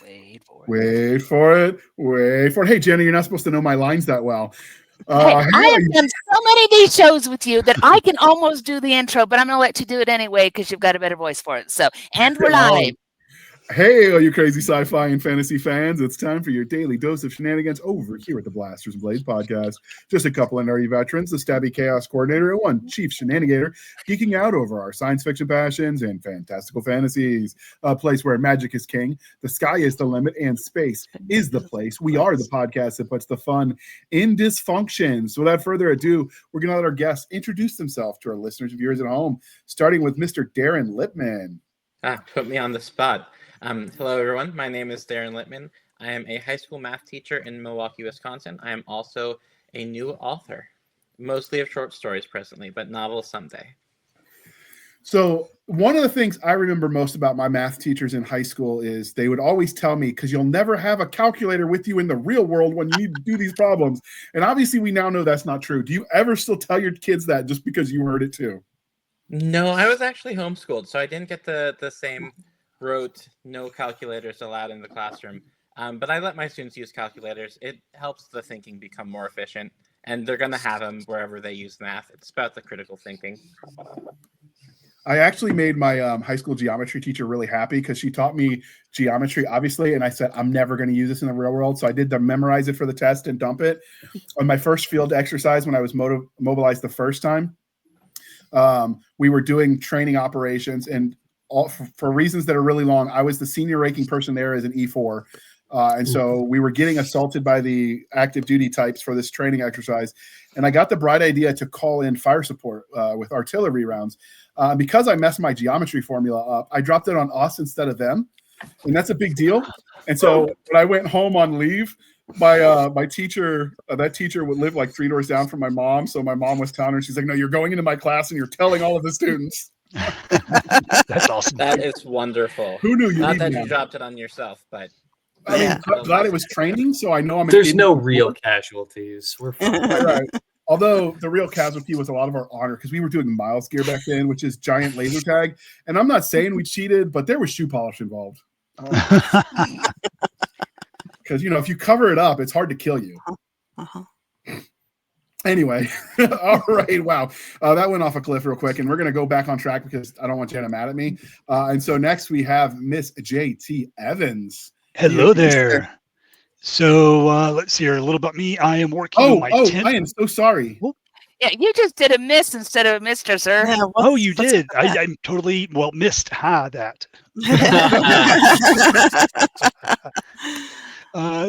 Wait for it. Wait for it. Wait for it. Hey, Jenna, you're not supposed to know my lines that well. Hey, I have done so many of these shows with you that I can almost do the intro, but I'm going to let you do it anyway because you've got a better voice for it. So, and we're live. Hey, all you crazy sci-fi and fantasy fans, it's time for your daily dose of shenanigans over here at the Blasters and Blades podcast. Just a couple of nerdy veterans, the Stabby Chaos Coordinator, and one Chief Shenanigator, geeking out over our science fiction passions and fantastical fantasies. A place where magic is king, the sky is the limit, and space is the place. We are the podcast that puts the fun in dysfunction. So without further ado, we're going to let our guests introduce themselves to our listeners and viewers at home, starting with Mr. Darren Lippman. Put me on the spot. Hello, everyone. My name is Darren Lippman. I am a high school math teacher in Milwaukee, Wisconsin. I am also a new author, mostly of short stories presently, but novels someday. So one of the things I remember most about my math teachers in high school is they would always tell me, because you'll never have a calculator with you in the real world when you need to do these problems. And obviously we now know that's not true. Do you ever still tell your kids that just because you heard it too? No, I was actually homeschooled, so I didn't get the same rote no calculators allowed in the classroom. But I let my students use calculators. It helps the thinking become more efficient, and they're going to have them wherever they use math. It's about the critical thinking. I actually made my high school geometry teacher really happy because she taught me geometry, obviously, and I said, I'm never going to use this in the real world. So I did memorize it for the test and dump it. On my first field exercise, when I was mobilized the first time, we were doing training operations, and for reasons that are really long, I was the senior ranking person there as an E4. And so we were getting assaulted by the active duty types for this training exercise. And I got the bright idea to call in fire support with artillery rounds. Because I messed my geometry formula up, I dropped it on us instead of them. And that's a big deal. And so when I went home on leave, my teacher, that teacher would live like 3 doors down from my mom. So my mom was telling her, she's like, no, you're going into my class and you're telling all of the students. That's awesome. That is wonderful. Who knew you Not that you dropped it on yourself, but I mean, I'm glad it was training, so I know I'm. There's no real casualties. We're fine. Right. Although the real casualty was a lot of our honor because we were doing Miles gear back then, which is giant laser tag. And I'm not saying we cheated, but there was shoe polish involved. Because if you cover it up, it's hard to kill you. Anyway, all right, wow. That went off a cliff real quick, and we're going to go back on track because I don't want Jana mad at me. And so next we have Miss J.T. Evans. Hello there. So let's see here a little about me. I am working on my 10th. I am so sorry. Yeah, you just did a miss instead of a mister, sir. Yeah, you did. I'm totally missed. That.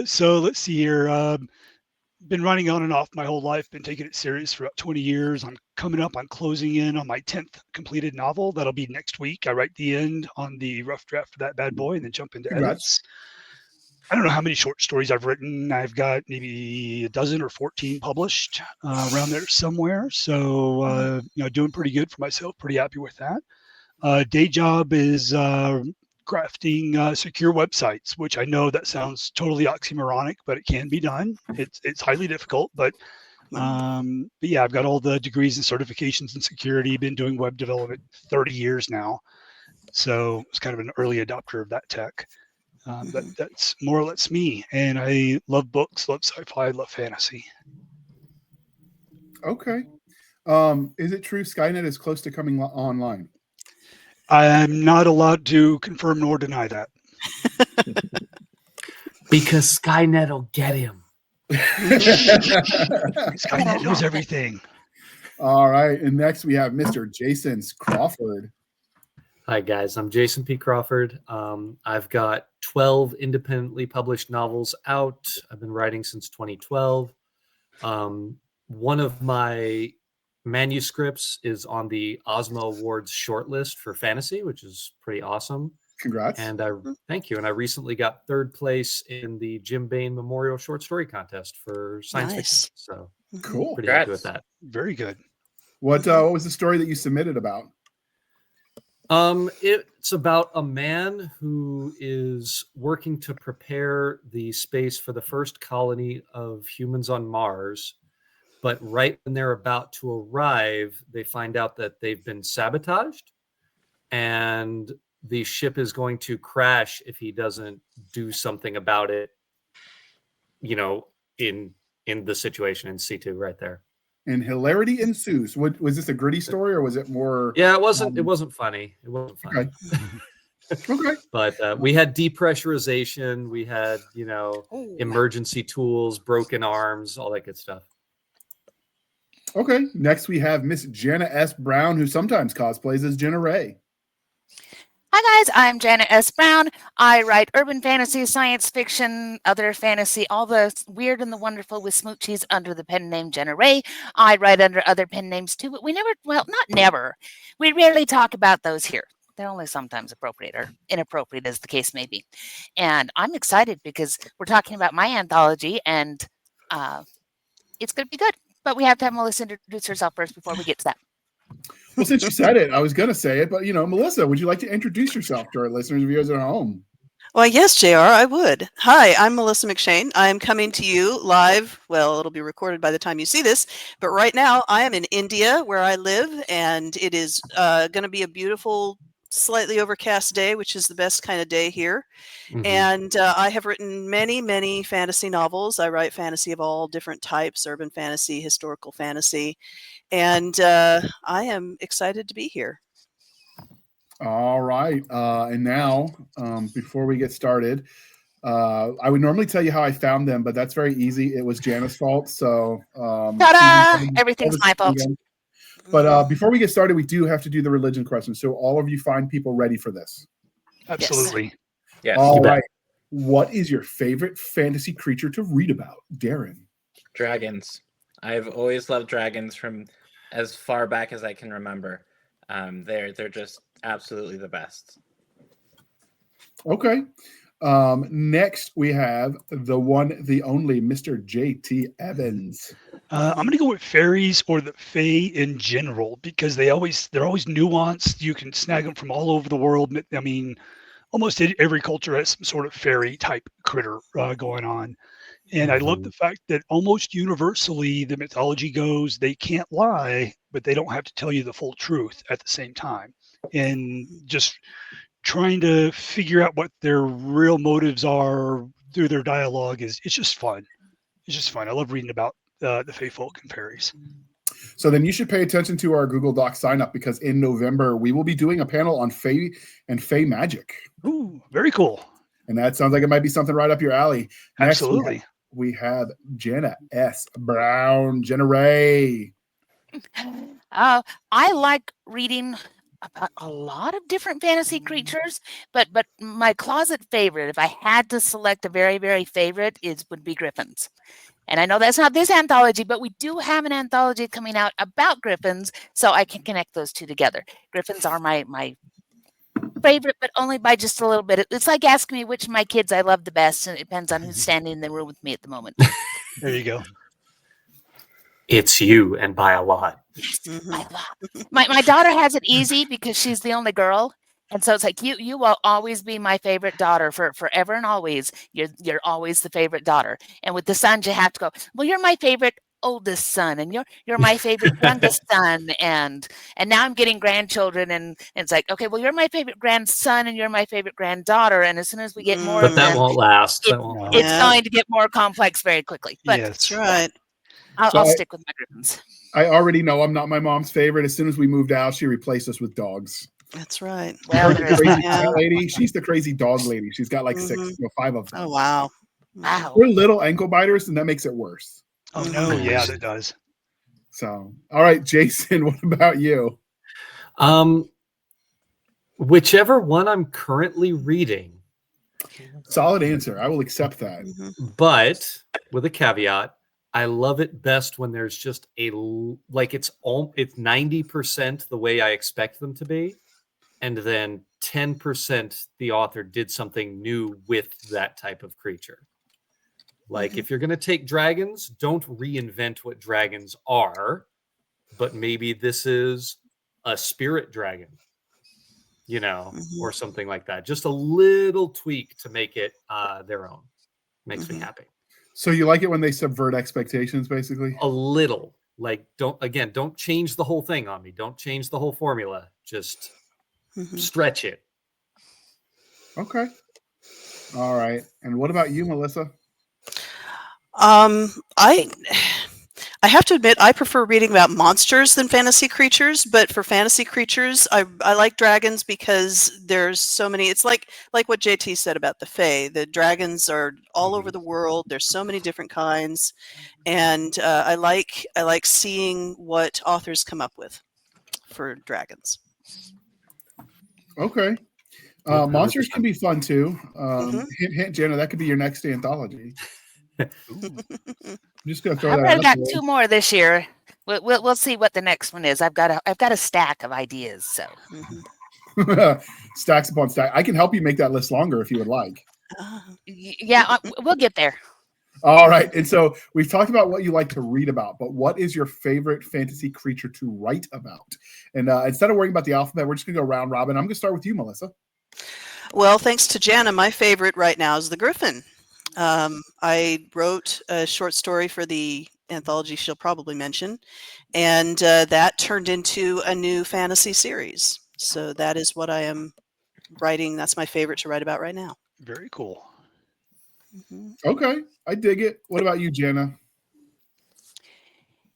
So let's see here. Been running on and off my whole life. Been taking it serious for about 20 years. I'm coming up on closing in on my 10th completed novel. That'll be next week. I write the end on the rough draft for that bad boy and then jump into edits. I don't know how many short stories I've written. I've got maybe a dozen or 14 published around there somewhere. So, doing pretty good for myself. Pretty happy with that. Day job is crafting secure websites, which I know that sounds totally oxymoronic, but it can be done. It's highly difficult, but yeah, I've got all the degrees and certifications in security. Been doing web development 30 years now. So it's kind of an early adopter of that tech. That's more or less me. And I love books, love sci-fi, love fantasy. Okay. Is it true Skynet is close to coming online? I'm not allowed to confirm nor deny that. Because Skynet will get him. Skynet knows everything. All right. And next we have Mr. Jason Crawford. Hi, guys. I'm Jason P. Crawford. I've got 12 independently published novels out. I've been writing since 2012. One of my manuscripts is on the Ozma Awards shortlist for fantasy, which is pretty awesome. Congrats. And thank you. And I recently got 3rd place in the Jim Bain Memorial Short Story Contest for science fiction. So cool. Pretty happy with that. Very good. What was the story that you submitted about? It's about a man who is working to prepare the space for the first colony of humans on Mars. But right when they're about to arrive, they find out that they've been sabotaged and the ship is going to crash if he doesn't do something about it, in the situation in C2 right there. And hilarity ensues. Was this a gritty story or was it more? Yeah, it wasn't funny. It wasn't funny. Okay. But we had depressurization, we had, emergency tools, broken arms, all that good stuff. Okay. Next we have Miss Jana S. Brown, who sometimes cosplays as Jenna Ray. Hi guys, I'm Jana S. Brown. I write urban fantasy, science fiction, other fantasy, all the weird and the wonderful with smoochies under the pen name Jenna Ray. I write under other pen names too, but we not never. We rarely talk about those here. They're only sometimes appropriate or inappropriate as the case may be. And I'm excited because we're talking about my anthology and it's going to be good. But we have to have Melissa introduce herself first before we get to that. Well, since you said it, I was going to say it, but Melissa, would you like to introduce yourself to our listeners and viewers at home? Well, yes, JR, I would. Hi, I'm Melissa McShane. I'm coming to you live. Well, it'll be recorded by the time you see this, but right now I am in India where I live, and it is going to be a beautiful, slightly overcast day, which is the best kind of day here. Mm-hmm. And I have written many, many fantasy novels. I write fantasy of all different types, urban fantasy, historical fantasy. And I am excited to be here. All right. And now, before we get started, I would normally tell you how I found them, but that's very easy. It was Jana's fault. So ta-da! Everything's my fault. But before we get started, we do have to do the religion question. So all of you fine people ready for this? Absolutely. Yes. All right. What is your favorite fantasy creature to read about, Darren? Dragons. I've always loved dragons from as far back as I can remember. They're just absolutely the best. Okay. Next we have the one, the only Mr. J.T. Evans. I'm going to go with fairies or the fae in general because they're always nuanced. You can snag them from all over the world. I mean, almost every culture has some sort of fairy type critter going on. And I love the fact that almost universally the mythology goes, they can't lie, but they don't have to tell you the full truth at the same time. And just trying to figure out what their real motives are through their dialogue it's just fun. It's just fun. I love reading about the fae folk and fairies. So then you should pay attention to our Google Doc sign up because in November we will be doing a panel on fae and fae magic. Ooh, very cool. And that sounds like it might be something right up your alley. Next, absolutely. We have Jana S. Brown, Jenna Ray. I like reading about a lot of different fantasy creatures, but my closet favorite, if I had to select a very, very favorite, would be griffins. And I know that's not this anthology, but we do have an anthology coming out about griffins, so I can connect those two together. Griffins are my favorite, but only by just a little bit. It's like asking me which of my kids I love the best, and it depends on who's standing in the room with me at the moment. There you go. It's you, and by a lot. Yes, by a lot. My daughter has it easy because she's the only girl. And so it's like you will always be my favorite daughter for forever and always. You're always the favorite daughter. And with the sons, you have to go, well, you're my favorite oldest son, and you're my favorite youngest son, and now I'm getting grandchildren, and it's like, okay, well, you're my favorite grandson, and you're my favorite granddaughter, and as soon as we get more but of that them, won't last. it's going to get more complex very quickly. But yes. That's right. I'll stick with my griffins. I already know I'm not my mom's favorite. As soon as we moved out, she replaced us with dogs. That's right. Well, the crazy cat lady. She's the crazy dog lady. She's got like 5 of them. Oh, wow. We're little ankle biters, and that makes it worse. Oh, no. Yeah, that does. So, all right, Jason, what about you? Whichever one I'm currently reading. Solid answer. I will accept that. But with a caveat, I love it best when there's just it's 90% the way I expect them to be, and then 10% the author did something new with that type of creature. Like if you're going to take dragons, don't reinvent what dragons are, but maybe this is a spirit dragon, or something like that. Just a little tweak to make it their own. Makes me happy. So you like it when they subvert expectations, basically? A little. Like, don't change the whole thing on me. Don't change the whole formula. Just stretch it. Okay. All right. And what about you, Melissa? I have to admit, I prefer reading about monsters than fantasy creatures. But for fantasy creatures, I like dragons because there's so many. It's like what JT said about the Fae. The dragons are all over the world. There's so many different kinds, and I like seeing what authors come up with for dragons. Okay. Yeah, Monsters 100%. can be fun too. Hint, hint, Jana, that could be your next anthology. I'm just gonna throw I've that already out got there. 2 more this year. We'll see what the next one is. I've got a stack of ideas. So Stacks upon stack. I can help you make that list longer if you would like. yeah, we'll get there. All right. And so we've talked about what you like to read about, but what is your favorite fantasy creature to write about? And instead of worrying about the alphabet, we're just gonna go round robin. I'm gonna start with you, Melissa. Well, thanks to Jana, my favorite right now is the Griffin. I wrote a short story for the anthology she'll probably mention, and that turned into a new fantasy series. So that is what I am writing. That's my favorite to write about right now. Very cool. Okay. I dig it. What about you, Jana?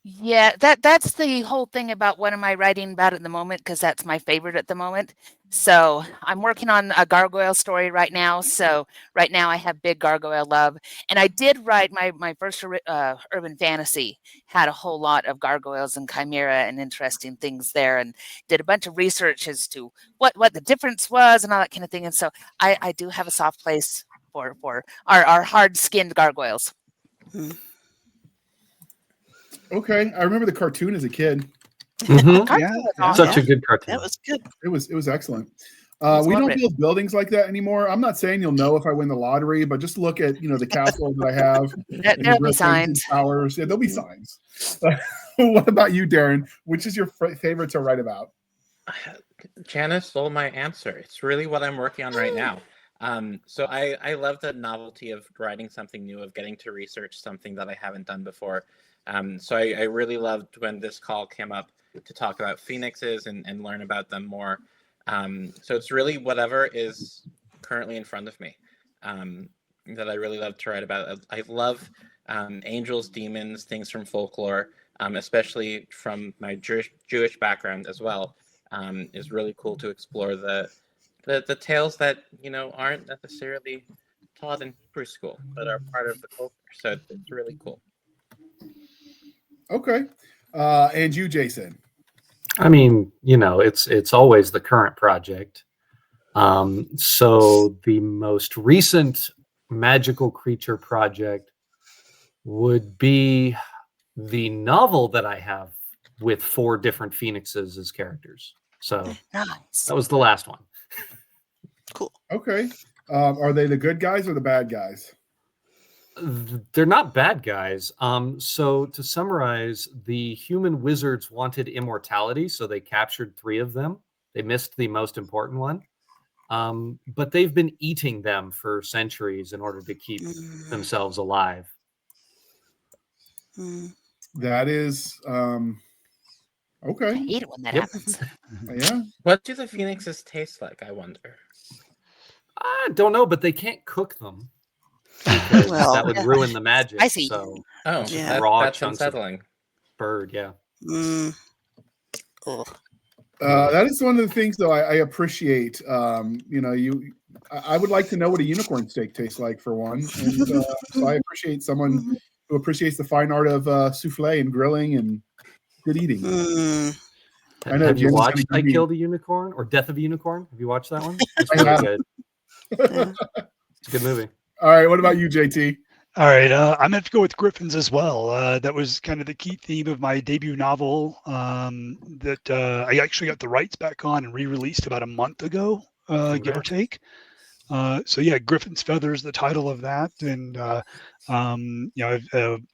Yeah, that's the whole thing about what am I writing about at the moment, because that's my favorite at the moment. So I'm working on a gargoyle story right now. So right now I have big gargoyle love, and I did write my first urban fantasy had a whole lot of gargoyles and chimera and interesting things there, and did a bunch of research as to what the difference was and all that kind of thing. And so I do have a soft place for our hard skinned gargoyles. Okay. I remember the cartoon as a kid. Mhm. Cartoon Yeah, was yeah. awesome. Such a good cartoon. That was good. It was excellent. It's We well don't written. build buildings like that anymore. I'm not saying you'll know if I win the lottery, but just look at the castle that I have and the There'll be griffins and signs. towers. Yeah, there'll be signs. What about you, Darren? Which is your favorite to write about? Jana stole my answer. It's really what I'm working on right now. So I love the novelty of writing something new, of getting to research something that I haven't done before. So I really loved when this call came up to talk about phoenixes and learn about them more. So it's really whatever is currently in front of me that I really love to write about. I love angels, demons, things from folklore, especially from my Jewish background as well. Is really cool to explore the tales that aren't necessarily taught in Hebrew school, but are part of the culture. So it's really cool. Okay. And you, Jason? I mean, it's always the current project. So the most recent magical creature project would be the novel that I have with 4 different phoenixes as characters. So Nice. that was the last one. Cool. Okay. Are they the good guys or the bad guys? They're not bad guys. So to summarize, the human wizards wanted immortality, so they captured 3 of them. They missed the most important one. But they've been eating them for centuries in order to keep themselves alive. That is I okay. hate it when that Yep. happens. Yeah. What do the phoenixes taste like, I wonder? I don't know, but they can't cook them because Well, that would ruin the magic. Spicy. So Oh, it's just Yeah. raw that's chunks of unsettling. bird. Yeah. Ugh. That is one of the things, though, I appreciate. I would like to know what a unicorn steak tastes like, for one. And so I appreciate someone who appreciates the fine art of souffle and grilling and good eating. I know Have you Jen's gonna watched give I me- Killed a Unicorn or Death of a Unicorn? Have you watched that one? It's I really have. good. Yeah. It's a good movie. All right. What about you, JT? All right, I'm gonna have to go with griffins as well. That was kind of the key theme of my debut novel that I actually got the rights back on and re-released about a month ago, give or Congrats. take. So yeah, Griffin's Feathers, the title of that, and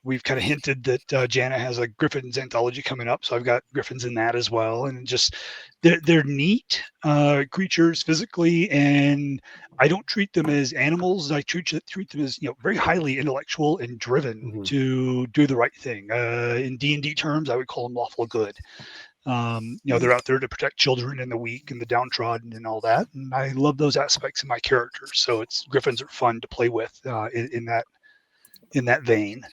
we've kind of hinted that Jana has a Griffin's anthology coming up, so I've got Griffins in that as well, and just they're neat creatures physically, and I don't treat them as animals. I treat them as very highly intellectual and driven to do the right thing. In D&D terms, I would call them lawful good. They're out there to protect children and the weak and the downtrodden and all that. And I love those aspects of my characters. So Griffins are fun to play with in that vein.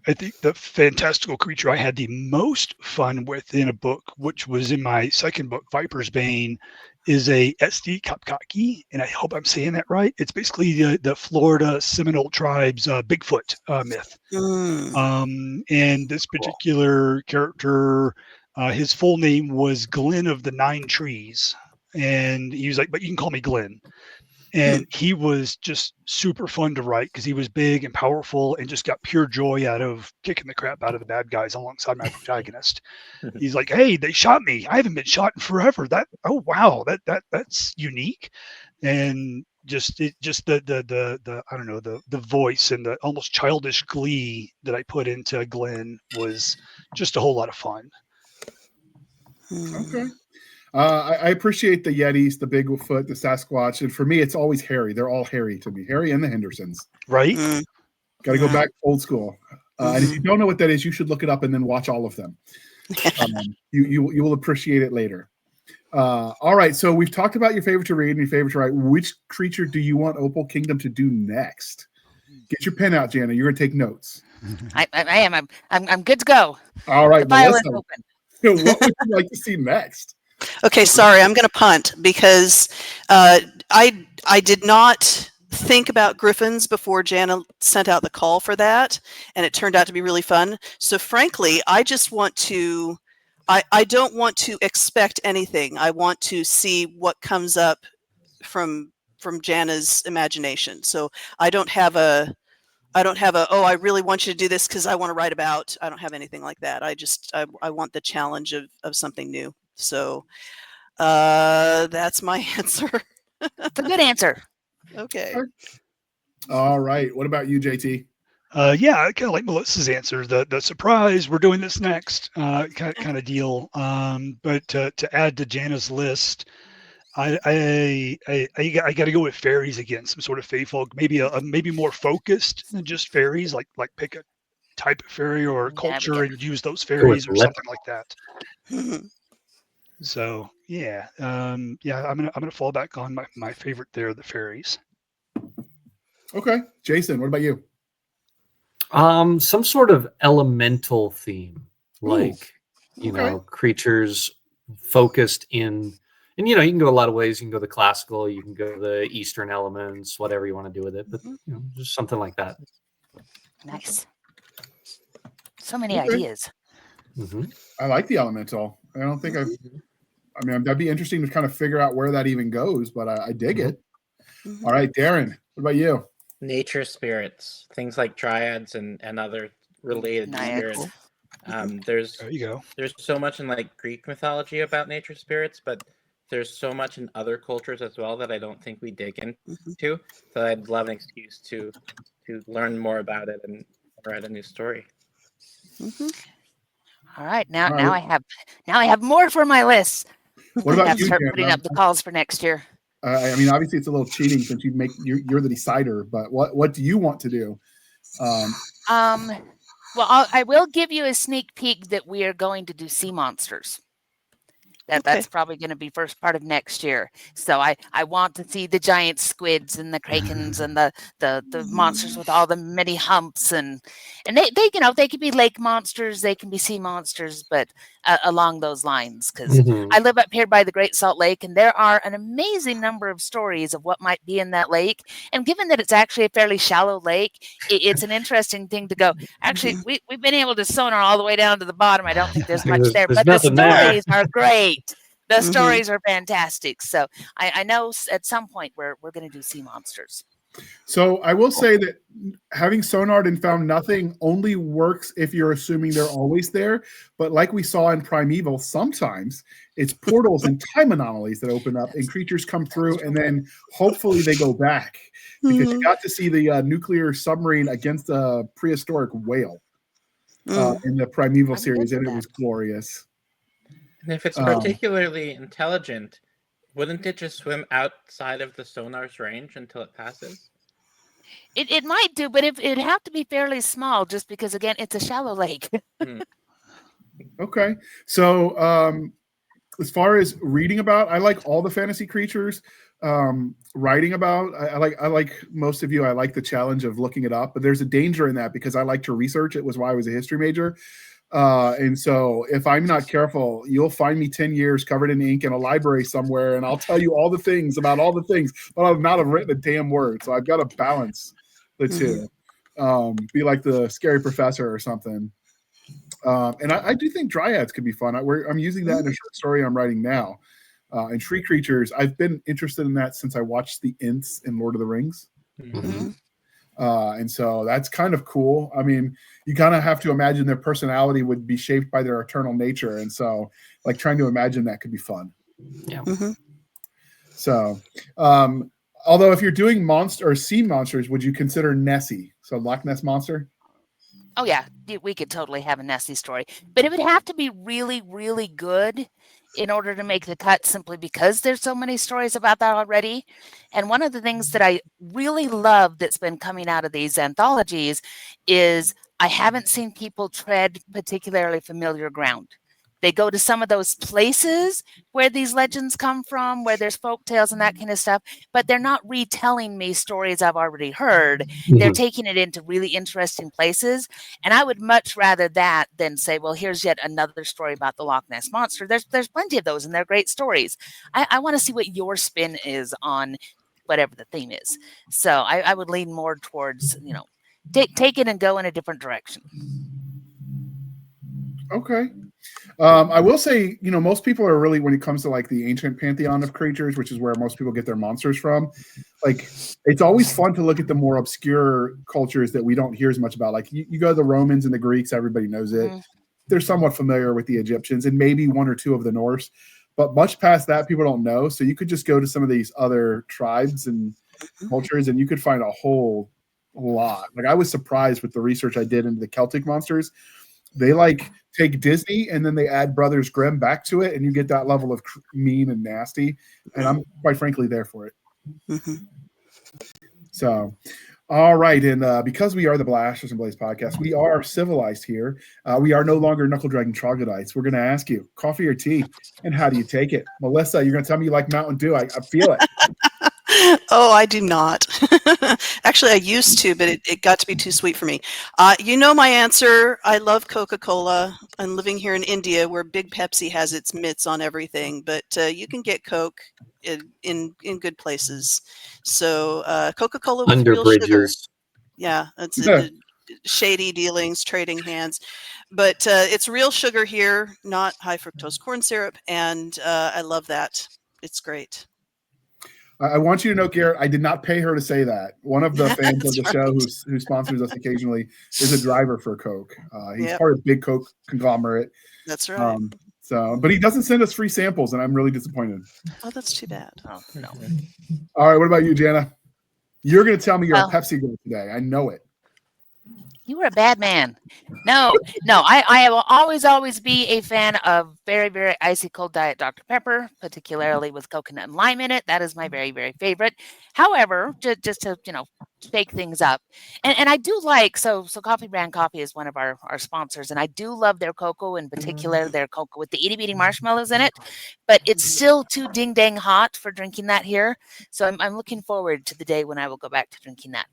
I think the fantastical creature I had the most fun with in a book, which was in my second book, Viper's Bane, is a SD Kapkaki, and I hope I'm saying that right. It's basically the Florida Seminole tribe's Bigfoot myth. And this particular character, his full name was Glenn of the Nine Trees, and he was like, "But you can call me Glenn." And he was just super fun to write because he was big and powerful and just got pure joy out of kicking the crap out of the bad guys alongside my protagonist. He's like, "Hey, they shot me. I haven't been shot in forever. Oh wow, that's unique." And the I don't know, the voice and the almost childish glee that I put into Glenn was just a whole lot of fun. Okay. I appreciate the Yetis, the Bigfoot, the Sasquatch, and for me, it's always Harry. They're all Harry to me. Harry and the Hendersons. Right? Got to go back old school. And if you don't know what that is, you should look it up and then watch all of them. You will appreciate it later. All right, so we've talked about your favorite to read and your favorite to write. Which creature do you want Opal Kingdom to do next? Get your pen out, Jana. You're going to take notes. I am. I'm good to go. All right, The file is Melissa. open. What would you like to see next? Okay, sorry, I'm going to punt because I did not think about Griffins before Jana sent out the call for that, and it turned out to be really fun. So frankly, I just want to, I don't want to expect anything. I want to see what comes up from Jana's imagination. So I don't have a, oh, I really want you to do this because I want to write about. I don't have anything like that. I want the challenge of something new. So that's my answer. It's a good answer. Okay. All right. What about you, JT? Yeah, I kind of like Melissa's answer. The surprise, we're doing this next kind of deal. But to add to Jana's list, I got to go with fairies again. Some sort of fae folk, maybe more focused than just fairies. Like pick a type of fairy or a culture and use those fairies or something like that. So yeah, I'm gonna fall back on my favorite there, the fairies. Okay, Jason, what about you? Some sort of elemental theme, like creatures focused in, and you can go a lot of ways. You can go the classical, you can go the Eastern elements, whatever you want to do with it, but just something like that. Nice. So many ideas. I like the elemental. I don't think I mean, that'd be interesting to kind of figure out where that even goes, but I dig it. All right, Darren, what about you? Nature spirits, things like dryads and other related spirits. There you go. There's so much in like Greek mythology about nature spirits, but there's so much in other cultures as well that I don't think we dig into. So I'd love an excuse to learn more about it and write a new story. All right, now I have more for my list. What about you, start Jana? putting up the calls for next year. I mean, obviously, it's a little cheating since you're the decider. But what do you want to do? Well, I will give you a sneak peek that we are going to do sea monsters. That's probably going to be first part of next year. So I want to see the giant squids and the krakens and the monsters with all the many humps and they could be lake monsters, they can be sea monsters, but along those lines, because I live up here by the Great Salt Lake, and there are an amazing number of stories of what might be in that lake. And given that it's actually a fairly shallow lake, it's an interesting thing to go. Actually, we've been able to sonar all the way down to the bottom. I don't think there's much there, but the stories are great. The stories are fantastic. So I know at some point we're going to do sea monsters. So I will say that having sonared and found nothing only works if you're assuming they're always there. But like we saw in Primeval, sometimes it's portals and time anomalies that open up and creatures come through and then hopefully they go back. Because you got to see the nuclear submarine against a prehistoric whale in the Primeval series, and it was glorious. And if it's particularly intelligent, wouldn't it just swim outside of the sonar's range until it passes? It might do, but it'd have to be fairly small, just because, again, it's a shallow lake. Okay. So as far as reading about, I like all the fantasy creatures. Writing about, I like most of you. I like the challenge of looking it up, but there's a danger in that because I like to research. It was why I was a history major. And so if I'm not careful, you'll find me 10 years covered in ink in a library somewhere, and I'll tell you all the things about all the things, but I'll not have written a damn word. So I've got to balance the two. Be like the scary professor or something. And I do think dryads could be fun. I'm using that in a short story I'm writing now. And tree creatures, I've been interested in that since I watched the Ints in Lord of the Rings. And so that's kind of cool. I mean, you kind of have to imagine their personality would be shaped by their eternal nature. And so, like, trying to imagine that could be fun. Yeah. So, although if you're doing monster or sea monsters, would you consider Nessie? So Loch Ness Monster? Oh yeah, we could totally have a Nessie story, but it would have to be really, really good in order to make the cut simply because there's so many stories about that already. And one of the things that I really love that's been coming out of these anthologies is I haven't seen people tread particularly familiar ground. They go to some of those places where these legends come from, where there's folk tales and that kind of stuff, but they're not retelling me stories I've already heard. They're taking it into really interesting places. And I would much rather that than say, well, here's yet another story about the Loch Ness Monster. There's plenty of those, and they're great stories. I want to see what your spin is on whatever the theme is. So I would lean more towards, take it and go in a different direction. Okay. I will say, most people are really, when it comes to like the ancient pantheon of creatures, which is where most people get their monsters from, like it's always fun to look at the more obscure cultures that we don't hear as much about. Like you go to the Romans and the Greeks, everybody knows it. They're somewhat familiar with the Egyptians and maybe one or two of the Norse, but much past that, people don't know. So you could just go to some of these other tribes and cultures and you could find a whole lot. Like I was surprised with the research I did into the Celtic monsters. They like take Disney and then they add Brothers Grimm back to it, and you get that level of mean and nasty. And I'm quite frankly there for it. So, all right. And because we are the Ashes and Blaze podcast, we are civilized here. We are no longer Knuckle Dragon Troglodytes. We're going to ask you coffee or tea, and how do you take it? Melissa, you're going to tell me you like Mountain Dew. I feel it. Oh, I do not. Actually, I used to, but it got to be too sweet for me. You know my answer. I love Coca-Cola. I'm living here in India where Big Pepsi has its mitts on everything, but you can get Coke in good places. So Coca-Cola with Under real sugar. bridges. Yeah, it's shady dealings, trading hands. But it's real sugar here, not high fructose corn syrup, and I love that. It's great. I want you to know, Garrett, I did not pay her to say that. One of the fans of the show who sponsors us occasionally is a driver for Coke. He's part of Big Coke conglomerate. That's right. But he doesn't send us free samples, and I'm really disappointed. Oh, that's too bad. Oh, no. All right, what about you, Jana? You're going to tell me you're a Pepsi girl today. I know it. You were a bad man. No, I will always be a fan of very, very icy cold Diet Dr. Pepper, particularly with coconut and lime in it. That is my very, very favorite. However, just to, shake things up. And I do like, so Coffee Brand Coffee is one of our sponsors, and I do love their cocoa, in particular their cocoa with the itty bitty marshmallows in it, but it's still too ding dang hot for drinking that here. So I'm looking forward to the day when I will go back to drinking that.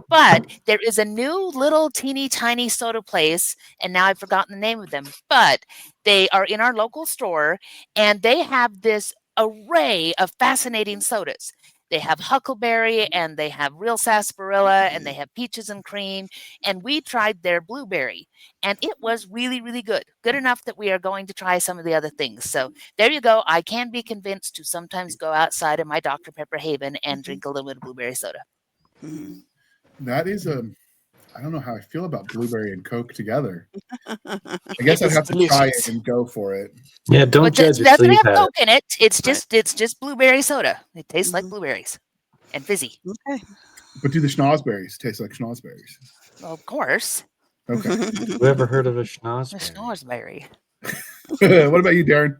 But there is a new little teeny tiny soda place, and now I've forgotten the name of them, but they are in our local store, and they have this array of fascinating sodas. They have huckleberry, and they have real sarsaparilla, and they have peaches and cream, and we tried their blueberry, and it was really, really good. Good enough that we are going to try some of the other things. So there you go. I can be convinced to sometimes go outside of my Dr. Pepper haven and drink a little bit of blueberry soda. That is I don't know how I feel about blueberry and Coke together. I guess I'd have to try it and go for it. Yeah, don't judge it. It doesn't have Coke in it. It's just blueberry soda. It tastes like blueberries and fizzy. Okay. But do the schnozberries taste like schnozberries? Well, of course. Okay. Have you ever heard of a schnozberry? A schnozberry. What about you, Darren?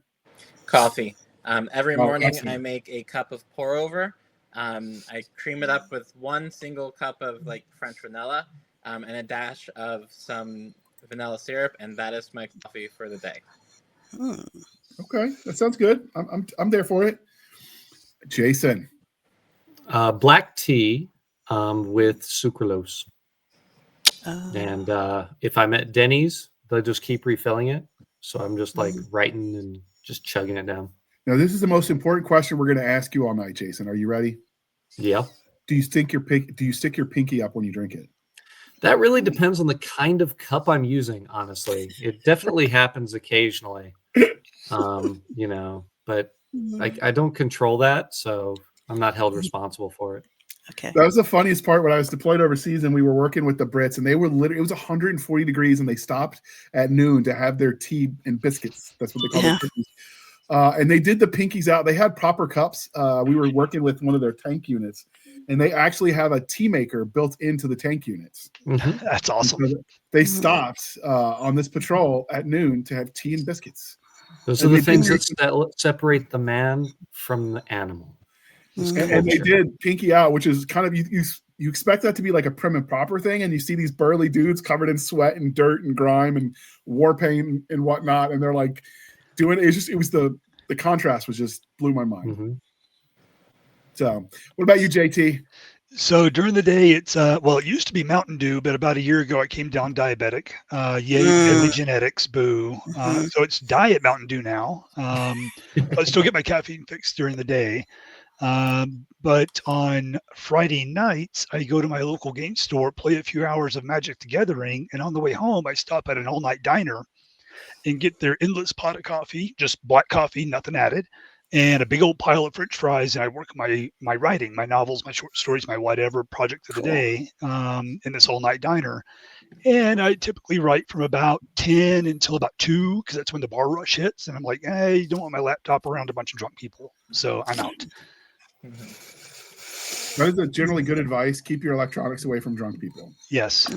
Coffee. Every morning I make a cup of pour over. I cream it up with one single cup of like French vanilla and a dash of some vanilla syrup, and that is my coffee for the day. Okay, that sounds good. I'm there for it. Jason. Black tea with sucralose. And if I'm at Denny's, they'll just keep refilling it. So I'm just like writing and just chugging it down. Now, this is the most important question we're going to ask you all night, Jason. Are you ready? Yeah. Do you stick your pinky up when you drink it? That really depends on the kind of cup I'm using, honestly. It definitely happens occasionally, but I don't control that, so I'm not held responsible for it. Okay. That was the funniest part when I was deployed overseas and we were working with the Brits, and they were literally, it was 140 degrees and they stopped at noon to have their tea and biscuits. That's what they call it. And they did the pinkies out. They had proper cups. We were working with one of their tank units, and they actually have a tea maker built into the tank units. Mm-hmm. That's awesome. So they stopped on this patrol at noon to have tea and biscuits. Those are the things that separate the man from the animal. And they did pinky out, which is kind of you expect that to be like a prim and proper thing, and you see these burly dudes covered in sweat and dirt and grime and war paint and whatnot, and they're like doing it. It was the contrast was just blew my mind. Mm-hmm. So, what about you, JT? So during the day, it's it used to be Mountain Dew, but about a year ago, I came down diabetic. Yay, deadly genetics, boo. So it's Diet Mountain Dew now. But I still get my caffeine fix during the day. But on Friday nights, I go to my local game store, play a few hours of Magic the Gathering, and on the way home, I stop at an all-night diner and get their endless pot of coffee, just black coffee, nothing added, and a big old pile of French fries. And I work my writing, my novels, my short stories, my whatever project of the day in this all-night diner. And I typically write from about 10 until about 2, because that's when the bar rush hits. And I'm like, hey, you don't want my laptop around a bunch of drunk people. So I'm out. That is a generally good advice. Keep your electronics away from drunk people. Yes.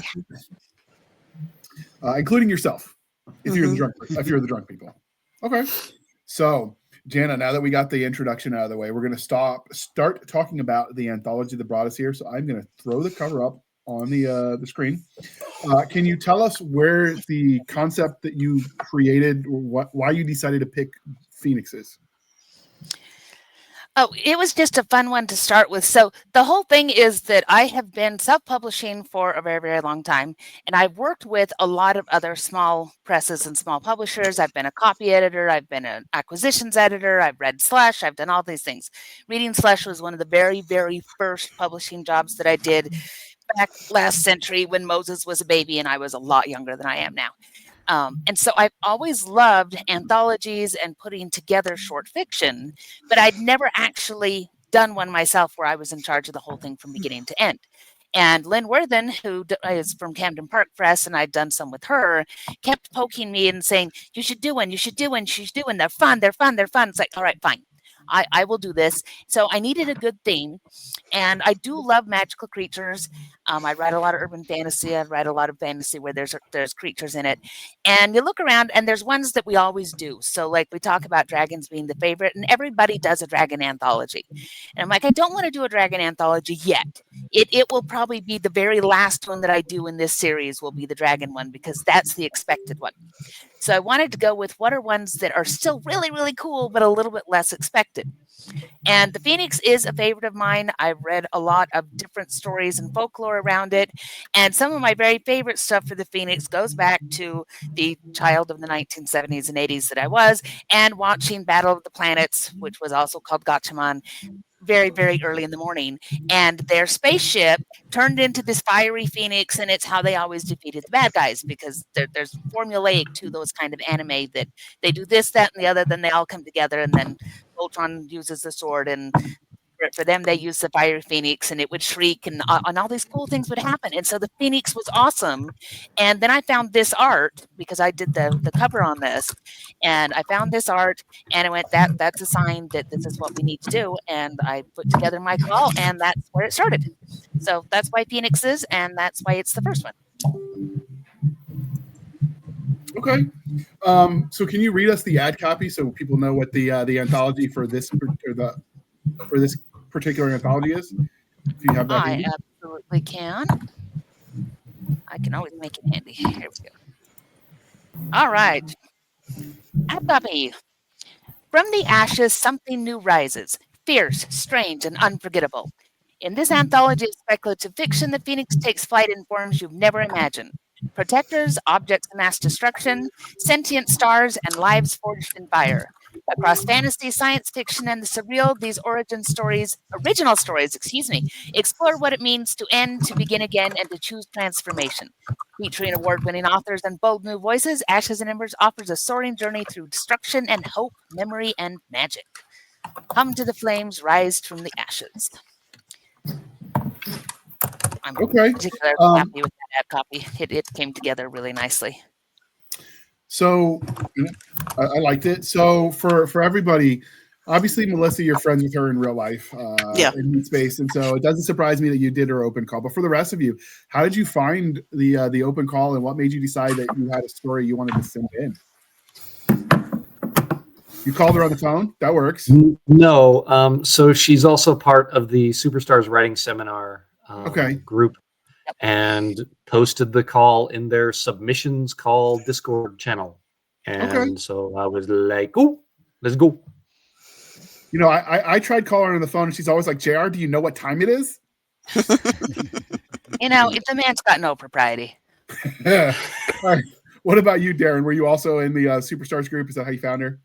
Including yourself, if you're the drunk people. Okay. So, Jana, now that we got the introduction out of the way, we're going to start talking about the anthology that brought us here. So I'm going to throw the cover up on the screen. Can you tell us where the concept that you created, why you decided to pick Phoenix is? Oh, it was just a fun one to start with. So the whole thing is that I have been self-publishing for a very, very long time, and I've worked with a lot of other small presses and small publishers. I've been a copy editor. I've been an acquisitions editor. I've read Slush. I've done all these things. Reading Slush was one of the very, very first publishing jobs that I did back last century when Moses was a baby and I was a lot younger than I am now. And so I've always loved anthologies and putting together short fiction, but I'd never actually done one myself where I was in charge of the whole thing from beginning to end. And Lynn Worthen, who is from Camden Park Press, and I'd done some with her, kept poking me and saying, you should do one, you should do one, she's doing, they're fun, they're fun, they're fun. It's like, all right, fine. I will do this. So I needed a good theme, and I do love magical creatures. I write a lot of urban fantasy. I write a lot of fantasy where there's creatures in it. And you look around, and there's ones that we always do. So like we talk about dragons being the favorite, and everybody does a dragon anthology. And I'm like, I don't want to do a dragon anthology yet. It will probably be the very last one that I do in this series will be the dragon one, because that's the expected one. So I wanted to go with what are ones that are still really, really cool, but a little bit less expected. And the Phoenix is a favorite of mine. I've read a lot of different stories and folklore around it. And some of my very favorite stuff for the Phoenix goes back to the child of the 1970s and 80s that I was, and watching Battle of the Planets, which was also called Gatchaman, very, very early in the morning, and their spaceship turned into this fiery phoenix, and it's how they always defeated the bad guys, because there's formulaic to those kind of anime that they do this, that, and the other, then they all come together, and then Voltron uses the sword, and for them they use the fiery phoenix, and it would shriek, and all these cool things would happen. And so the Phoenix was awesome. And then I found this art, because I did the cover on this, and I found this art, and I went, that's a sign that this is what we need to do. And I put together my call, and that's where it started. So that's why Phoenix is, and that's why it's the first one. Okay. So can you read us the ad copy so people know what the anthology for this particular anthology is? If you have that, I absolutely can. I can always make it handy. Here we go. All right. Abami. From the ashes, something new rises, fierce, strange, and unforgettable. In this anthology of speculative fiction, the Phoenix takes flight in forms you've never imagined. Protectors, objects of mass destruction, sentient stars, and lives forged in fire. Across fantasy, science fiction, and the surreal, these original stories, explore what it means to end, to begin again, and to choose transformation. Featuring award-winning authors and bold new voices, Ashes and Embers offers a soaring journey through destruction and hope, memory and magic. Come to the flames, rise from the ashes. I'm Okay. particularly happy with that copy. It came together really nicely. So I liked it. So for everybody, obviously Melissa, you're friends with her in real life, in Meat Space, and so it doesn't surprise me that you did her open call. But for the rest of you, how did you find the open call, and what made you decide that you had a story you wanted to send in? You called her on the phone? That works. No. So she's also part of the Superstars Writing Seminar group, and posted the call in their submissions call Discord channel. And so I was like, oh, let's go. You know, I tried calling her on the phone, and she's always like, JR, do you know what time it is? You know, the man's got no propriety. All right. What about you, Darren? Were you also in the Superstars group? Is that how you found her?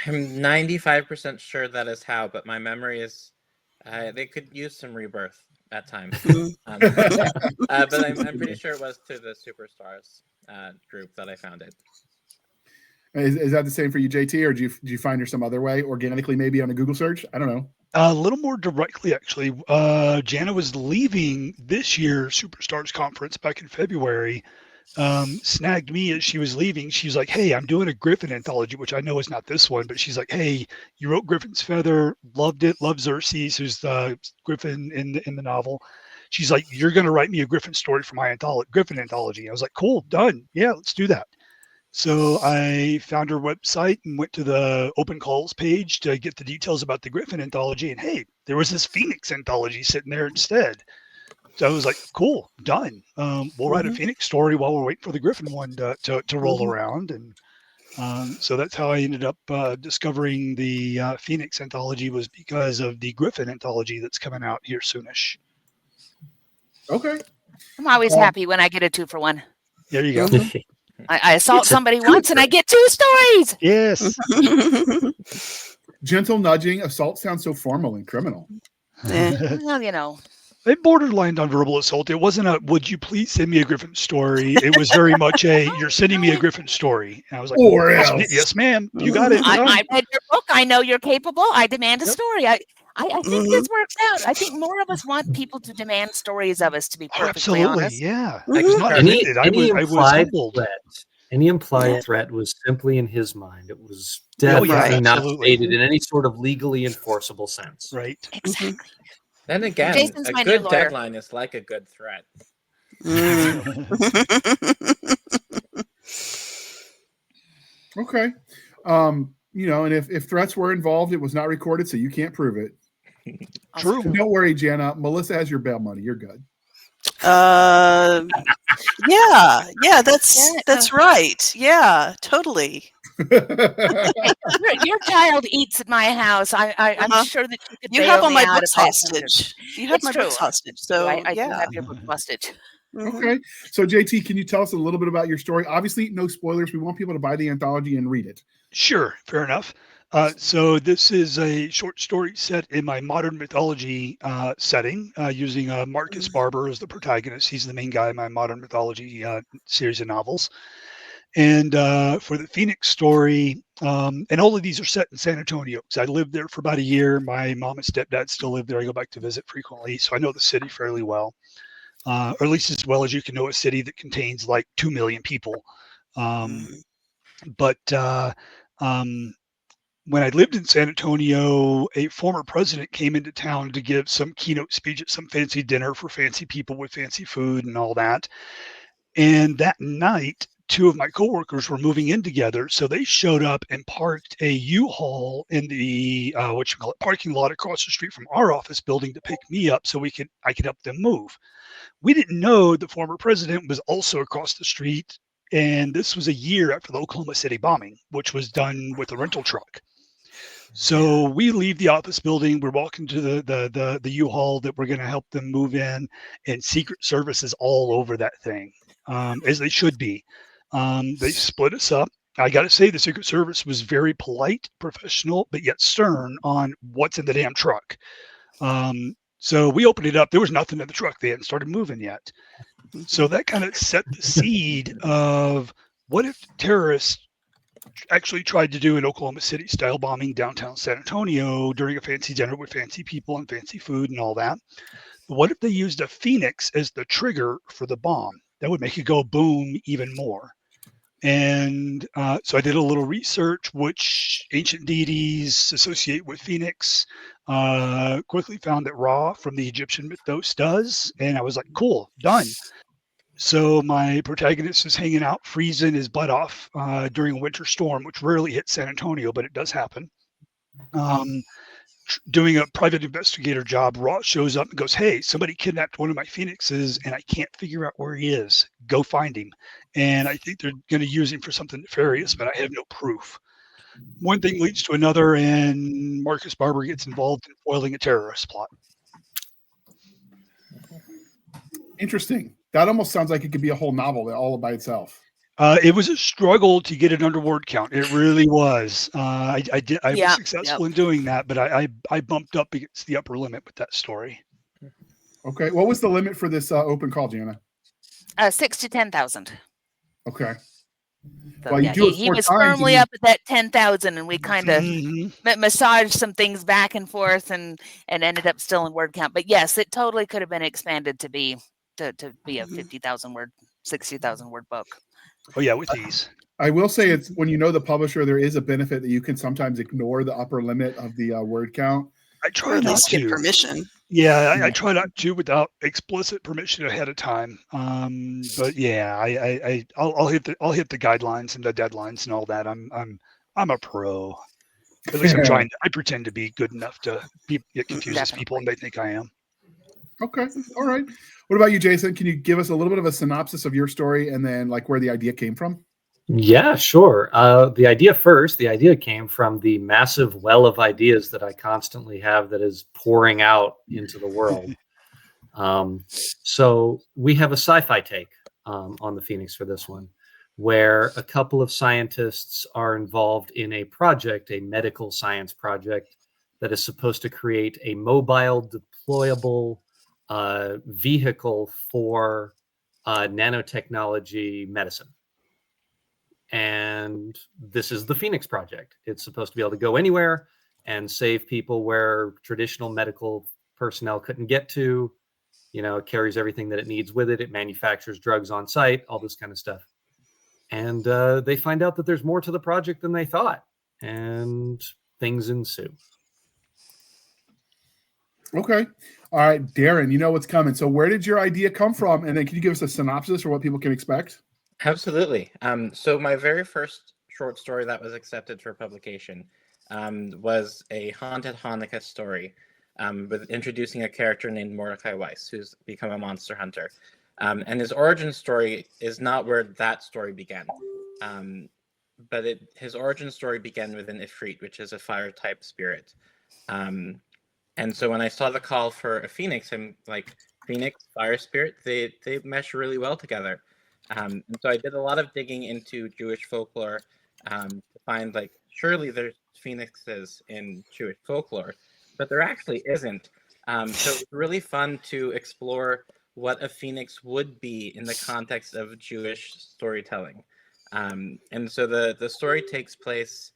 I'm 95% sure that is how, but my memory is they could use some rebirth at times. But I'm pretty sure it was through the Superstars group that I found it. Is that the same for you, JT, or do you find her some other way, organically, maybe on a Google search? I don't know. A little more directly, actually. Jana was leaving this year's Superstars conference back in February. Snagged me as she was leaving. She was like, hey, I'm doing a Griffin anthology, which I know is not this one, but she's like, hey, you wrote Griffin's Feather, loved it, loved Xerxes, who's the Griffin in the novel. She's like, you're going to write me a Griffin story for my Griffin anthology. I was like, cool, done. Yeah, let's do that. So I found her website and went to the open calls page to get the details about the Griffin anthology. And hey, there was this Phoenix anthology sitting there instead. So I was like, cool, done. We'll write a Phoenix story while we're waiting for the Griffin one to roll around. And so that's how I ended up discovering the Phoenix anthology, was because of the Griffin anthology that's coming out here soonish. Okay. I'm always happy when I get a 2-for-1. There you go. I assault somebody once and I get 2 stories. Yes. Gentle nudging. Assault sounds so formal and criminal. Well, you know. It borderlined on verbal assault. It wasn't a, would you please send me a Griffin story? It was very much a, you're sending me a Griffin story. And I was like, yes, ma'am. You got it. I read your book. I know you're capable. I demand a story. I think this works out. I think more of us want people to demand stories of us, to be perfectly honest. Yeah. I was not offended. I was humbled. Any implied threat was simply in his mind. It was definitely not stated in any sort of legally enforceable sense. Right. Exactly. Then again, Jason's a my good new lawyer. deadline is like a good threat. Okay. You know, and if threats were involved, it was not recorded, so you can't prove it. True. Don't worry, Jana. Melissa has your bail money. You're good. Yeah, that's right. Yeah, totally. Your child eats at my house. I'm sure that you could. You have all my books hostage. You have my books hostage. So I do have your book hostage. Okay. So JT, can you tell us a little bit about your story? Obviously, no spoilers. We want people to buy the anthology and read it. Sure. Fair enough. So this is a short story set in my modern mythology setting, using Marcus Barber as the protagonist. He's the main guy in my modern mythology series of novels. And for the Phoenix story, and all of these are set in San Antonio, because I lived there for about a year. My mom and stepdad still live there. I go back to visit frequently, so I know the city fairly well, or at least as well as you can know a city that contains like 2 million people. But when I lived in San Antonio, a former president came into town to give some keynote speech at some fancy dinner for fancy people with fancy food and all that. And that night, 2 of my coworkers were moving in together, so they showed up and parked a U-Haul in the parking lot across the street from our office building to pick me up, so I could help them move. We didn't know the former president was also across the street And this was a year after the Oklahoma City bombing, which was done with a rental truck. So we leave the office building. We're walking to the U-Haul that we're going to help them move in, and Secret Service is all over that thing, as they should be. They split us up. I got to say, the Secret Service was very polite, professional, but yet stern on what's in the damn truck. So we opened it up. There was nothing in the truck. They hadn't started moving yet. So that kind of set the seed of what if terrorists actually tried to do an Oklahoma City style bombing downtown San Antonio during a fancy dinner with fancy people and fancy food and all that. But what if they used a phoenix as the trigger for the bomb? That would make it go boom even more. And so I did a little research, which ancient deities associate with phoenix. Quickly found that Ra from the Egyptian mythos does. And I was like, cool, done. So my protagonist is hanging out, freezing his butt off during a winter storm, which rarely hits San Antonio, but it does happen. Doing a private investigator job, Ross shows up and goes, hey, somebody kidnapped one of my phoenixes and I can't figure out where he is. Go find him. And I think they're going to use him for something nefarious, but I have no proof. One thing leads to another, and Marcus Barber gets involved in foiling a terrorist plot. Interesting. That almost sounds like it could be a whole novel all by itself. It was a struggle to get it under word count. It really was. I was successful in doing that, but I bumped up against the upper limit with that story. Okay. What was the limit for this open call, Jana? 6 to 10,000. Okay. So, well, he was firmly up at that 10,000, and we kind of massaged some things back and forth, and ended up still in word count. But yes, it totally could have been expanded to be a 50,000 word, 60,000 word book. Oh yeah, with these. I will say it's when you know the publisher, there is a benefit that you can sometimes ignore the upper limit of the word count. I try not to get permission. Yeah, I try not to without explicit permission ahead of time. But yeah, I'll hit the guidelines and the deadlines and all that. I'm a pro. At least I'm trying. I pretend to be good enough to get confuses people, and they think I am. Okay, all right. What about you, Jason? Can you give us a little bit of a synopsis of your story and then like where the idea came from? Yeah, sure. The idea came from the massive well of ideas that I constantly have that is pouring out into the world. So we have a sci-fi take on the Phoenix for this one, where a couple of scientists are involved in a project, a medical science project that is supposed to create a mobile, deployable vehicle for nanotechnology medicine. And this is the Phoenix Project. It's supposed to be able to go anywhere and save people where traditional medical personnel couldn't get to. You know, it carries everything that it needs with it. It manufactures drugs on site, all this kind of stuff. And they find out that there's more to the project than they thought. And things ensue. Okay. All right, Darren, you know what's coming. So where did your idea come from? And then can you give us a synopsis for what people can expect? Absolutely. So my very first short story that was accepted for publication was a haunted Hanukkah story with introducing a character named Mordecai Weiss, who's become a monster hunter. And his origin story is not where that story began. But his origin story began with an Ifrit, which is a fire-type spirit. And so when I saw the call for a Phoenix, I'm like, Phoenix, fire spirit, they mesh really well together. And so I did a lot of digging into Jewish folklore to find, like, surely there's phoenixes in Jewish folklore, but there actually isn't. So it's really fun to explore what a phoenix would be in the context of Jewish storytelling. And so the story takes place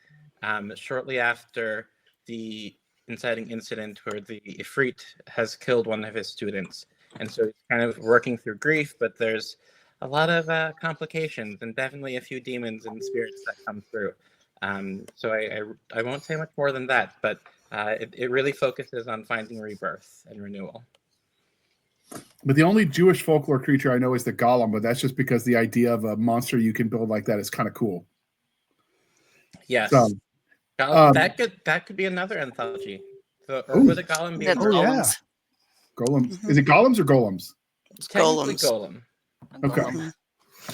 shortly after the inciting incident where the Ifrit has killed one of his students. And so he's kind of working through grief, but there's a lot of complications and definitely a few demons and spirits that come through. So I won't say much more than that, but it really focuses on finding rebirth and renewal. But the only Jewish folklore creature I know is the golem, but that's just because the idea of a monster you can build like that is kind of cool. Yes. So, that could be another anthology. Or would a golem be a golems? Golem. Is it golems or golems? Technically golem. Okay.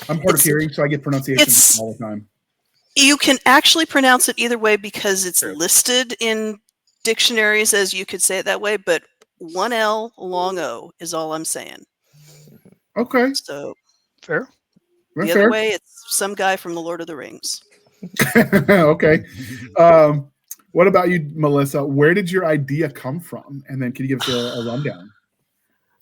I'm hard of It's- hearing, so I get pronunciations it's- all the time. You can actually pronounce it either way because it's True. listed in dictionaries as you could say it that way, but one L, long O is all I'm saying. Okay, So Fair. the that's other fair. way, it's some guy from the Lord of the Rings. Okay. What about you, Melissa? Where did your idea come from? And then can you give us a rundown?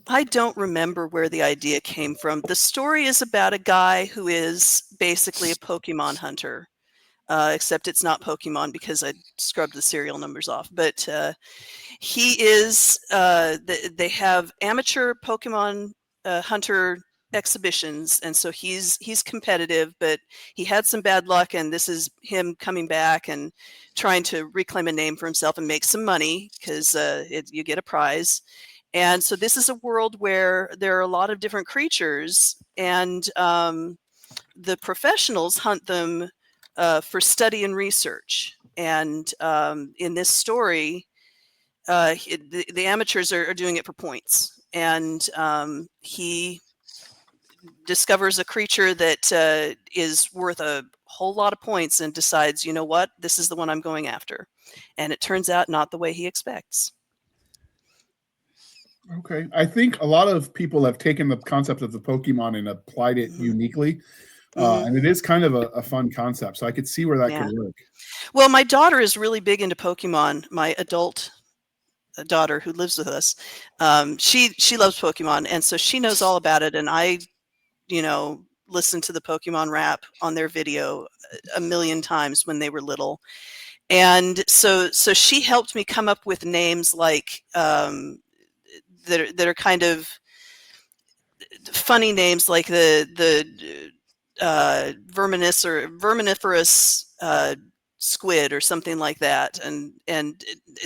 I don't remember where the idea came from. The story is about a guy who is basically a Pokemon hunter, except it's not Pokemon because I scrubbed the serial numbers off. But he is, they have amateur Pokemon hunter exhibitions, and so he's competitive, but he had some bad luck, and this is him coming back and trying to reclaim a name for himself and make some money because you get a prize. And so this is a world where there are a lot of different creatures, and the professionals hunt them for study and research. And in this story, the amateurs are doing it for points. And he discovers a creature that is worth a whole lot of points and decides, you know what, this is the one I'm going after. And it turns out not the way he expects. Okay. I think a lot of people have taken the concept of the Pokemon and applied it uniquely. And it is kind of a fun concept. So I could see where that could work. Well, my daughter is really big into Pokemon. My adult daughter who lives with us, she loves Pokemon. And so she knows all about it. And I, listened to the Pokemon rap on their video a million times when they were little. And so she helped me come up with names like that are kind of funny names, like the verminiferous squid or something like that. And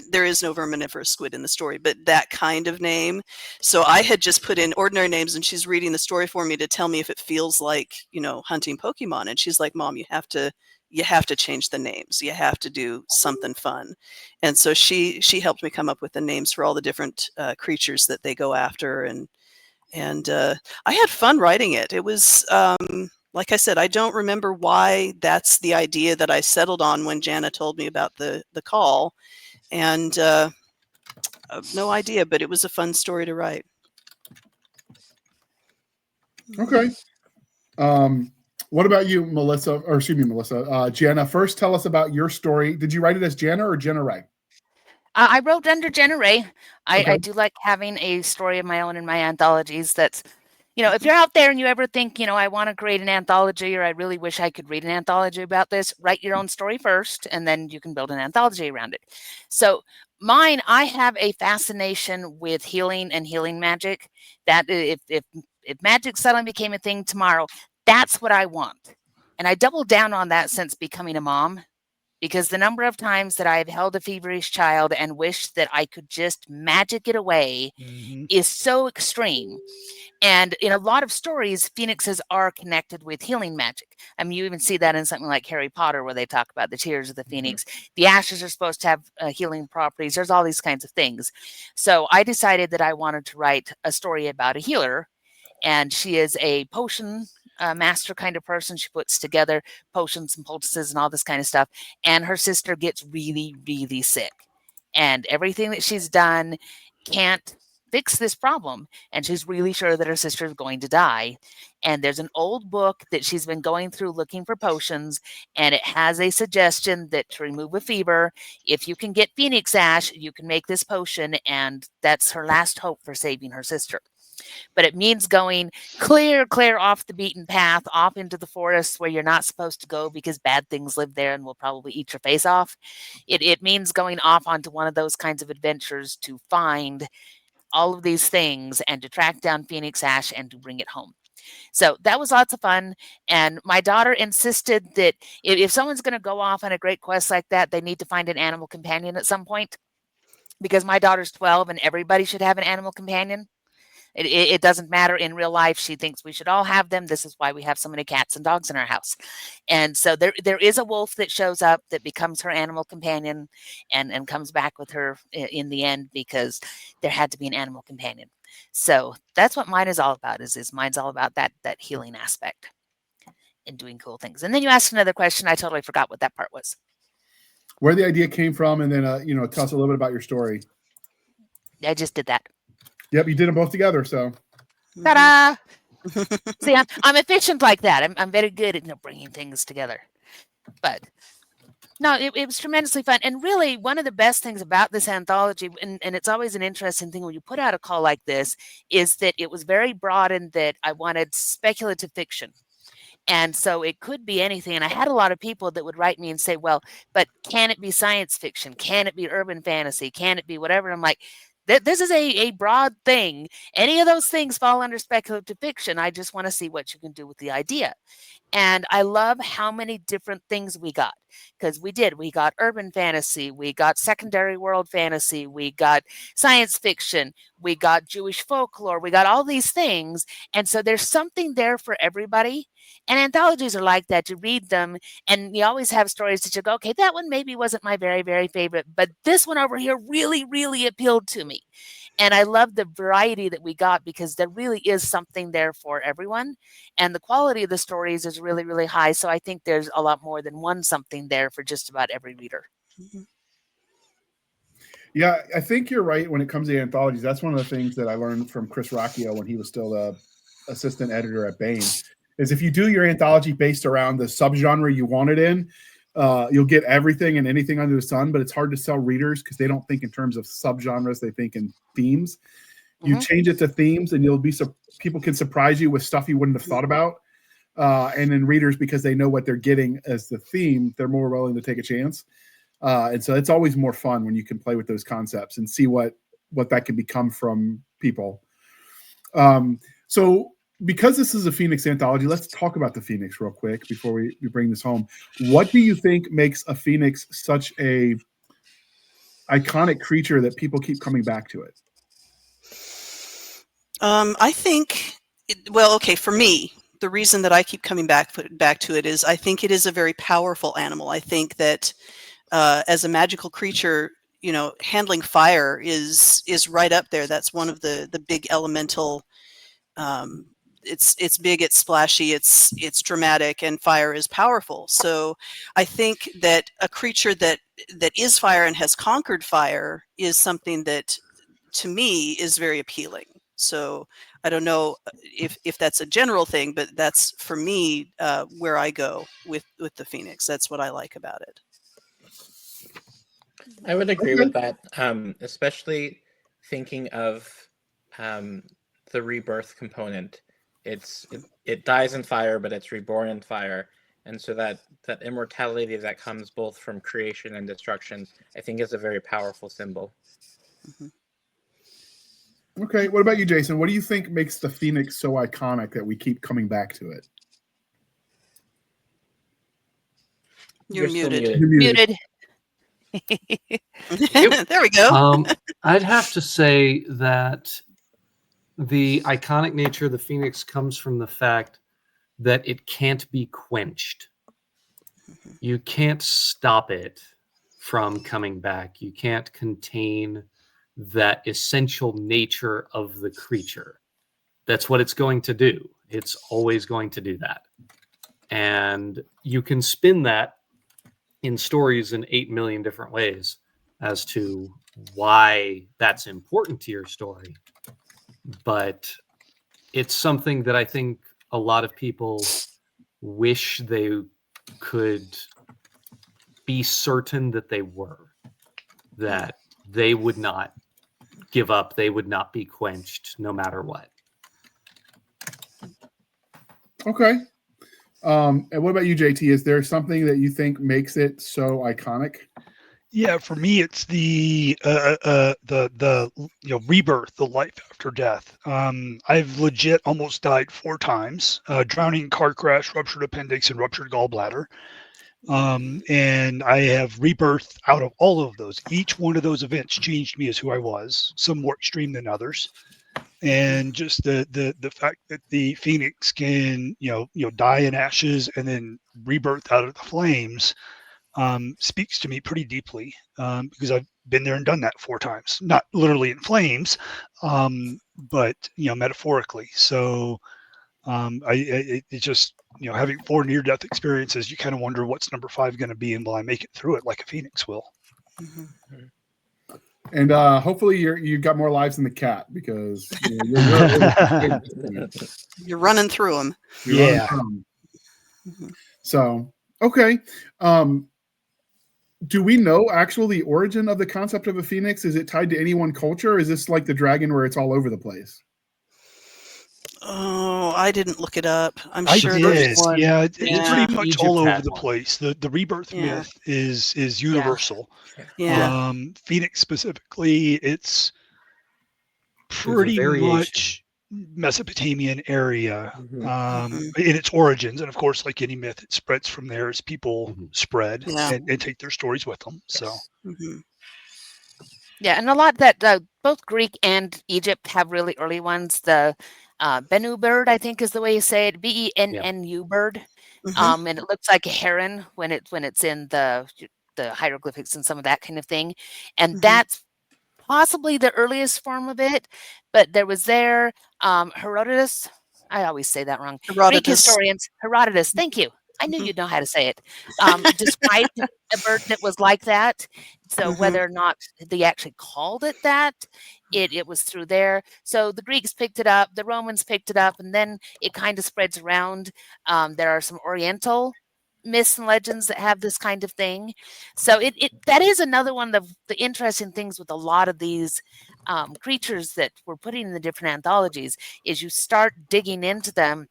there is no verminiferous squid in the story, but that kind of name. So I had just put in ordinary names, and she's reading the story for me to tell me if it feels like, hunting Pokemon. And she's like, Mom, you have to change the names. You have to do something fun. And so she helped me come up with the names for all the different creatures that they go after. And I had fun writing it. It was, like I said, I don't remember why that's the idea that I settled on when Jana told me about the call. And no idea, but it was a fun story to write. Okay. What about you, Melissa? Or excuse me, Melissa. Jana, first tell us about your story. Did you write it as Jana or Jenna Wright? I wrote under Jenna Ray. I Okay. do like having a story of my own in my anthologies. That's, if you're out there and you ever think, I want to create an anthology, or I really wish I could read an anthology about this, write your own story first, and then you can build an anthology around it. So mine, I have a fascination with healing and healing magic. That if magic suddenly became a thing tomorrow, that's what I want. And I doubled down on that since becoming a mom, because the number of times that I've held a feverish child and wished that I could just magic it away is so extreme. And in a lot of stories, phoenixes are connected with healing magic. I mean, you even see that in something like Harry Potter, where they talk about the tears of the phoenix. The ashes are supposed to have healing properties. There's all these kinds of things. So I decided that I wanted to write a story about a healer, and she is a potion master kind of person. She puts together potions and poultices and all this kind of stuff. And her sister gets really, really sick. And everything that she's done can't fix this problem. And she's really sure that her sister is going to die. And there's an old book that she's been going through looking for potions. And it has a suggestion that to remove a fever, if you can get phoenix ash, you can make this potion. And that's her last hope for saving her sister. But it means going clear off the beaten path, off into the forest where you're not supposed to go because bad things live there and will probably eat your face off. It means going off onto one of those kinds of adventures to find all of these things and to track down phoenix ash and to bring it home. So that was lots of fun. And my daughter insisted that if someone's going to go off on a great quest like that, they need to find an animal companion at some point, because my daughter's 12 and everybody should have an animal companion. It doesn't matter in real life. She thinks we should all have them. This is why we have so many cats and dogs in our house. And so there is a wolf that shows up that becomes her animal companion and comes back with her in the end, because there had to be an animal companion. So that's what mine is all about. Is mine's all about that healing aspect. and doing cool things. And then you asked another question. I totally forgot what that part was. Where the idea came from, and then tell us a little bit about your story. I just did that. Yep, you did them both together. So, ta-da! See, I'm efficient like that. I'm very good at bringing things together. But no, it was tremendously fun. And really, one of the best things about this anthology, and it's always an interesting thing when you put out a call like this, is that it was very broad in that I wanted speculative fiction. And so it could be anything. And I had a lot of people that would write me and say, well, but can it be science fiction? Can it be urban fantasy? Can it be whatever? And I'm like, this is a broad thing. Any of those things fall under speculative fiction. I just want to see what you can do with the idea. And I love how many different things we got, because we got urban fantasy, we got secondary world fantasy, we got science fiction, we got Jewish folklore, we got all these things. And so there's something there for everybody. And anthologies are like that. You read them and you always have stories that you go, okay, that one maybe wasn't my very, very favorite, but this one over here really, really appealed to me. And I love the variety that we got, because there really is something there for everyone. And the quality of the stories is really, really high. So I think there's a lot more than one something there for just about every reader. Yeah, I think you're right when it comes to anthologies. That's one of the things that I learned from Chris Rocchio when he was still the assistant editor at Baen, is if you do your anthology based around the subgenre you want it in, you'll get everything and anything under the sun, but it's hard to sell readers because they don't think in terms of subgenres, they think in themes. You change it to themes and people can surprise you with stuff you wouldn't have thought about. And then readers, because they know what they're getting as the theme, they're more willing to take a chance. And so it's always more fun when you can play with those concepts and see what that can become from people. So because this is a Phoenix anthology, let's talk about the Phoenix real quick before we bring this home. What do you think makes a Phoenix such a iconic creature that people keep coming back to it? I think, for me, the reason that I keep coming back to it is I think it is a very powerful animal. I think that as a magical creature, handling fire is right up there. That's one of the big elemental. It's big, it's splashy, it's dramatic, and fire is powerful. So I think that a creature that is fire and has conquered fire is something that, to me, is very appealing. So I don't know if that's a general thing, but that's, for me, where I go with the Phoenix. That's what I like about it. I would agree with that, especially thinking of the rebirth component. It dies in fire, but it's reborn in fire. And so that immortality that comes both from creation and destruction, I think, is a very powerful symbol. Okay, what about you, Jason? What do you think makes the Phoenix so iconic that we keep coming back to it? You're muted. You're muted. There we go. I'd have to say that the iconic nature of the Phoenix comes from the fact that it can't be quenched. You can't stop it from coming back. You can't contain that essential nature of the creature. That's what it's going to do. It's always going to do that. And you can spin that in stories in 8 million different ways as to why that's important to your story. But it's something that I think a lot of people wish they could be certain that they were, that they would not give up, they would not be quenched no matter what. Okay. And what about you, JT? Is there something that you think makes it so iconic? Yeah, for me, it's the rebirth, the life after death. I've legit almost died 4 times: drowning, car crash, ruptured appendix, and ruptured gallbladder. And I have rebirth out of all of those. Each one of those events changed me as who I was, some more extreme than others. And just the fact that the Phoenix can die in ashes and then rebirth out of the flames speaks to me pretty deeply, because I've been there and done that 4 times, not literally in flames, but metaphorically. So It's just, having 4 near-death experiences, you kind of wonder what's number 5 going to be, and will I make it through it like a phoenix will? Mhm. And hopefully you got more lives than the cat, because you're You're running through them. Yeah. So, okay. Do we know actually the origin of the concept of a phoenix? Is it tied to any one culture? Or is this like the dragon where it's all over the place? Oh, I didn't look it up. I'm I sure did. there's one. Yeah, it's Yeah. pretty much Egypt all over had the one. place. The rebirth Yeah. myth is universal. Yeah. Phoenix specifically, it's There's a pretty variation. much Mesopotamian area Mhm. in its origins, and of course, like any myth, it spreads from there as people Mhm. spread Yeah. and take their stories with them. So Mhm. Yeah, and a lot that both Greek and Egypt have really early ones. The Bennu bird, I think, is the way you say it. Bennu bird, Mhm. and it looks like a heron when it's in the hieroglyphics and some of that kind of thing, and Mhm. that's possibly the earliest form of it. But there was Herodotus. I always say that wrong. Greek Herodotus. historians, Herodotus. Thank you. I knew Mhm. you'd know how to say it. Described a bird that was like that. So Mhm. whether or not they actually called it that, it was through there. So the Greeks picked it up, the Romans picked it up, and then it kind of spreads around. There are some Oriental myths and legends that have this kind of thing. So that is another one of the interesting things with a lot of these creatures that we're putting in the different anthologies is you start digging into them.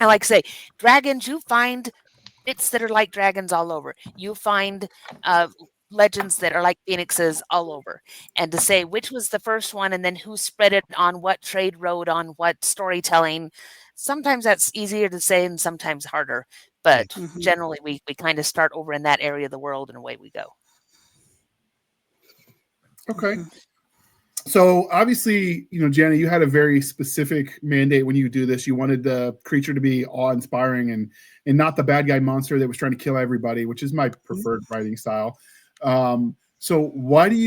And like I say, dragons, you find bits that are like dragons all over. You find legends that are like phoenixes all over. And to say which was the first one and then who spread it on what trade road, on what storytelling, sometimes that's easier to say and sometimes harder. But Mhm. generally, we kind of start over in that area of the world and away we go. Okay. Mhm. So obviously, Jana, you had a very specific mandate when you do this. You wanted the creature to be awe-inspiring and not the bad guy monster that was trying to kill everybody, which is my preferred writing style. So why did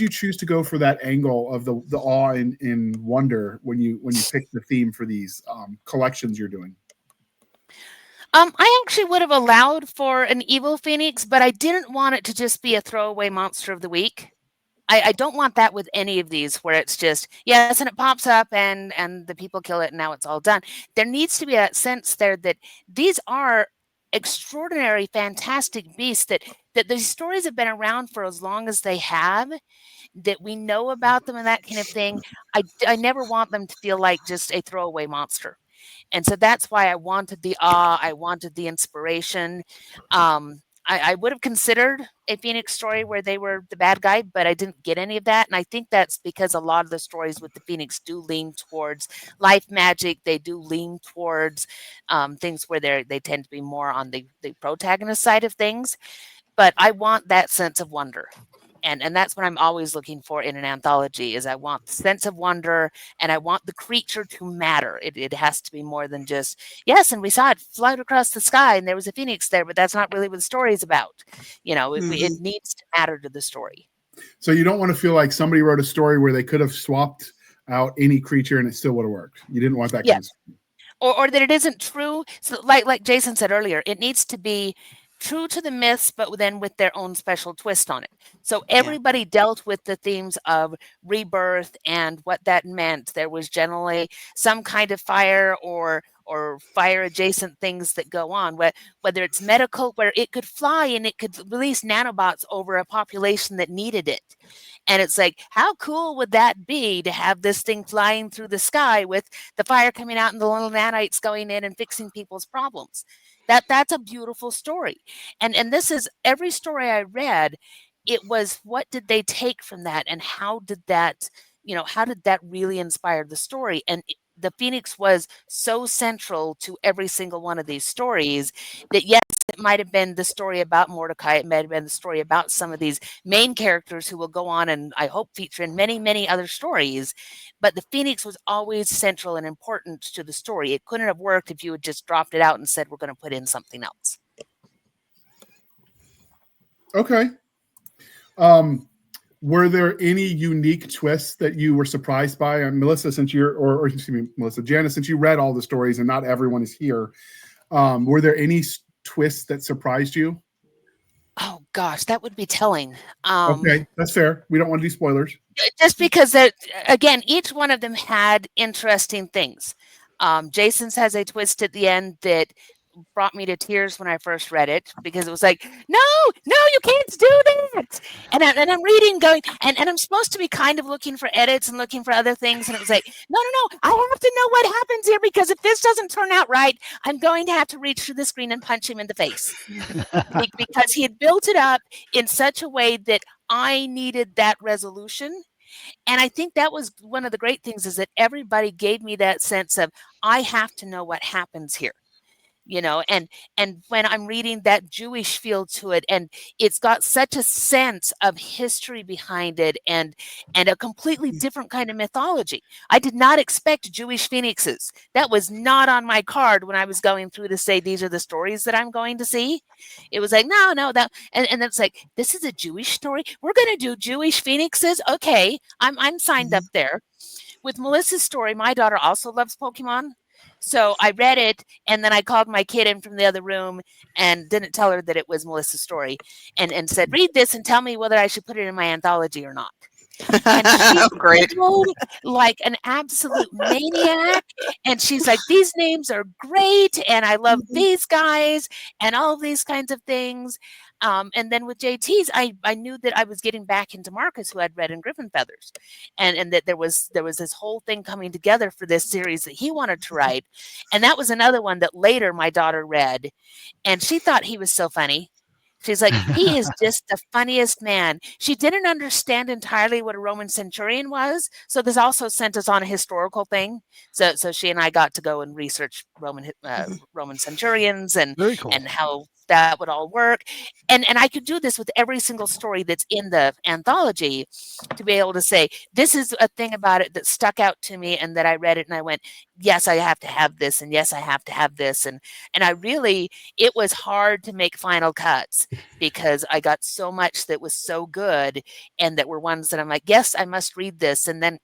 you choose to go for that angle of the awe and wonder when you picked the theme for these collections you're doing? I actually would have allowed for an evil phoenix, but I didn't want it to just be a throwaway monster of the week. I don't want that with any of these where it's just yes and it pops up and the people kill it and now it's all done. There needs to be a sense there that these are extraordinary, fantastic beasts that these stories have been around for as long as they have, that we know about them and that kind of thing. I never want them to feel like just a throwaway monster. And so that's why I wanted the awe, I wanted the inspiration. I would have considered a Phoenix story where they were the bad guy, but I didn't get any of that. And I think that's because a lot of the stories with the Phoenix do lean towards life magic. They do lean towards things where they tend to be more on the protagonist side of things. But I want that sense of wonder. And that's what I'm always looking for in an anthology is I want the sense of wonder and I want the creature to matter. It has to be more than just, yes, and we saw it float across the sky and there was a phoenix there, but that's not really what the story is about. It Mhm. needs to matter to the story. So you don't want to feel like somebody wrote a story where they could have swapped out any creature and it still would have worked. You didn't want that kind of Yes. stuff. Or that it isn't true. So like Jason said earlier, it needs to be true to the myths, but then with their own special twist on it. So everybody dealt with the themes of rebirth and what that meant. There was generally some kind of fire or fire adjacent things that go on, whether it's medical, where it could fly and it could release nanobots over a population that needed it. And it's like, how cool would that be to have this thing flying through the sky with the fire coming out and the little nanites going in and fixing people's problems? That's a beautiful story. And this is every story I read, it was what did they take from that and how did that, how did that really inspire the story? And the Phoenix was so central to every single one of these stories that yes, it might have been the story about Mordecai, it might have been the story about some of these main characters who will go on and I hope feature in many, many other stories. But the Phoenix was always central and important to the story. It couldn't have worked if you had just dropped it out and said, we're going to put in something else. Okay. Were there any unique twists that you were surprised by? And Melissa, since you're, or excuse me, Melissa, Jana, since you read all the stories and not everyone is here, were there any twists that surprised you? Oh gosh, that would be telling. Okay, that's fair. We don't want to do spoilers. Just because again, each one of them had interesting things. Jason's has a twist at the end that brought me to tears when I first read it, because it was like, no, you can't do that. And I'm reading, going, and I'm supposed to be kind of looking for edits and looking for other things, and it was like, no, I have to know what happens here, because if this doesn't turn out right, I'm going to have to reach through the screen and punch him in the face, because he had built it up in such a way that I needed that resolution. And I think that was one of the great things, is that everybody gave me that sense of, I have to know what happens here. And when I'm reading, that Jewish feel to it, and it's got such a sense of history behind it, and a completely different kind of mythology. I did not expect Jewish phoenixes. That was not on my card when I was going through to say, these are the stories that I'm going to see. It was like, no, that, and it's like, this is a Jewish story. We're going to do Jewish phoenixes. Okay, I'm signed up there. With Melissa's story, my daughter also loves Pokemon. So I read it, and then I called my kid in from the other room and didn't tell her that it was Melissa's story, and said, read this and tell me whether I should put it in my anthology or not. And she Great. giggled like an absolute maniac. And she's like, these names are great, and I love these guys, and all of these kinds of things. And then with JT's, I knew that I was getting back into Marcus, who had Red and Griffin Feathers, and that there was this whole thing coming together for this series that he wanted to write. And that was another one that later my daughter read, and she thought he was so funny. She's like, he is just the funniest man. She didn't understand entirely what a Roman centurion was, so this also sent us on a historical thing. So she and I got to go and research Roman centurions, and Very cool. and how that would all work. And I could do this with every single story that's in the anthology, to be able to say, this is a thing about it that stuck out to me, and that I read it and I went, yes, I have to have this, and yes, I have to have this. And I really, it was hard to make final cuts, because I got so much that was so good, and that were ones that I'm like, yes, I must read this. And then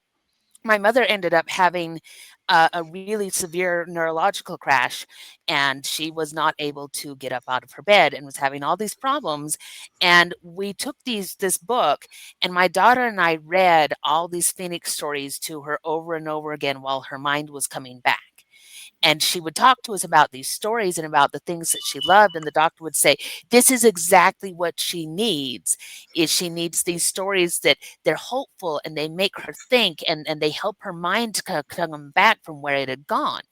my mother ended up having a really severe neurological crash, and she was not able to get up out of her bed, and was having all these problems. And we took this book, and my daughter and I read all these Phoenix stories to her over and over again while her mind was coming back. And she would talk to us about these stories and about the things that she loved. And the doctor would say, this is exactly what she needs, is she needs these stories that they're hopeful, and they make her think, and they help her mind to come back from where it had gone.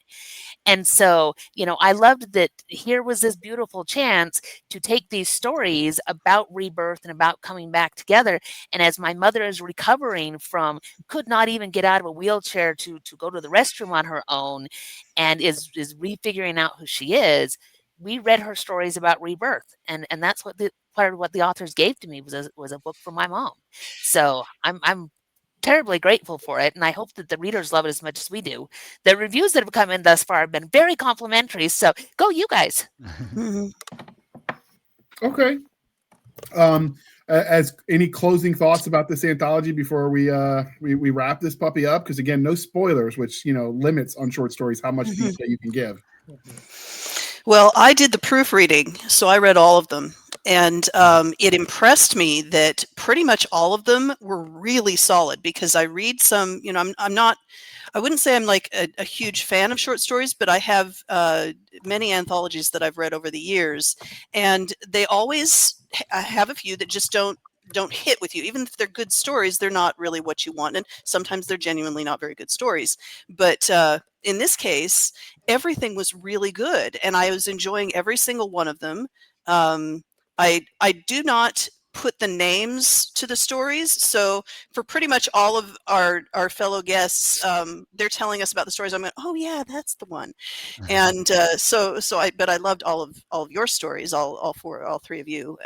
And so, I loved that here was this beautiful chance to take these stories about rebirth and about coming back together. And as my mother is recovering from, could not even get out of a wheelchair to go to the restroom on her own, and is refiguring out who she is, we read her stories about rebirth. And that's what part of what the authors gave to me was a book from my mom. So I'm terribly grateful for it, and I hope that the readers love it as much as we do. The reviews that have come in thus far have been very complimentary, so go you guys. Okay. As any closing thoughts about this anthology before we wrap this puppy up? Because again, no spoilers, which limits on short stories how much detail you can give. Well, I did the proofreading, so I read all of them. And it impressed me that pretty much all of them were really solid, because I read some, I wouldn't say I'm like a huge fan of short stories, but I have many anthologies that I've read over the years, and they always have a few that just don't hit with you. Even if they're good stories, they're not really what you want. And sometimes they're genuinely not very good stories. But in this case, everything was really good, and I was enjoying every single one of them. I do not put the names to the stories, so for pretty much all of our fellow guests, they're telling us about the stories. I'm going, oh yeah, that's the one. And but I loved all of your stories, all three of you.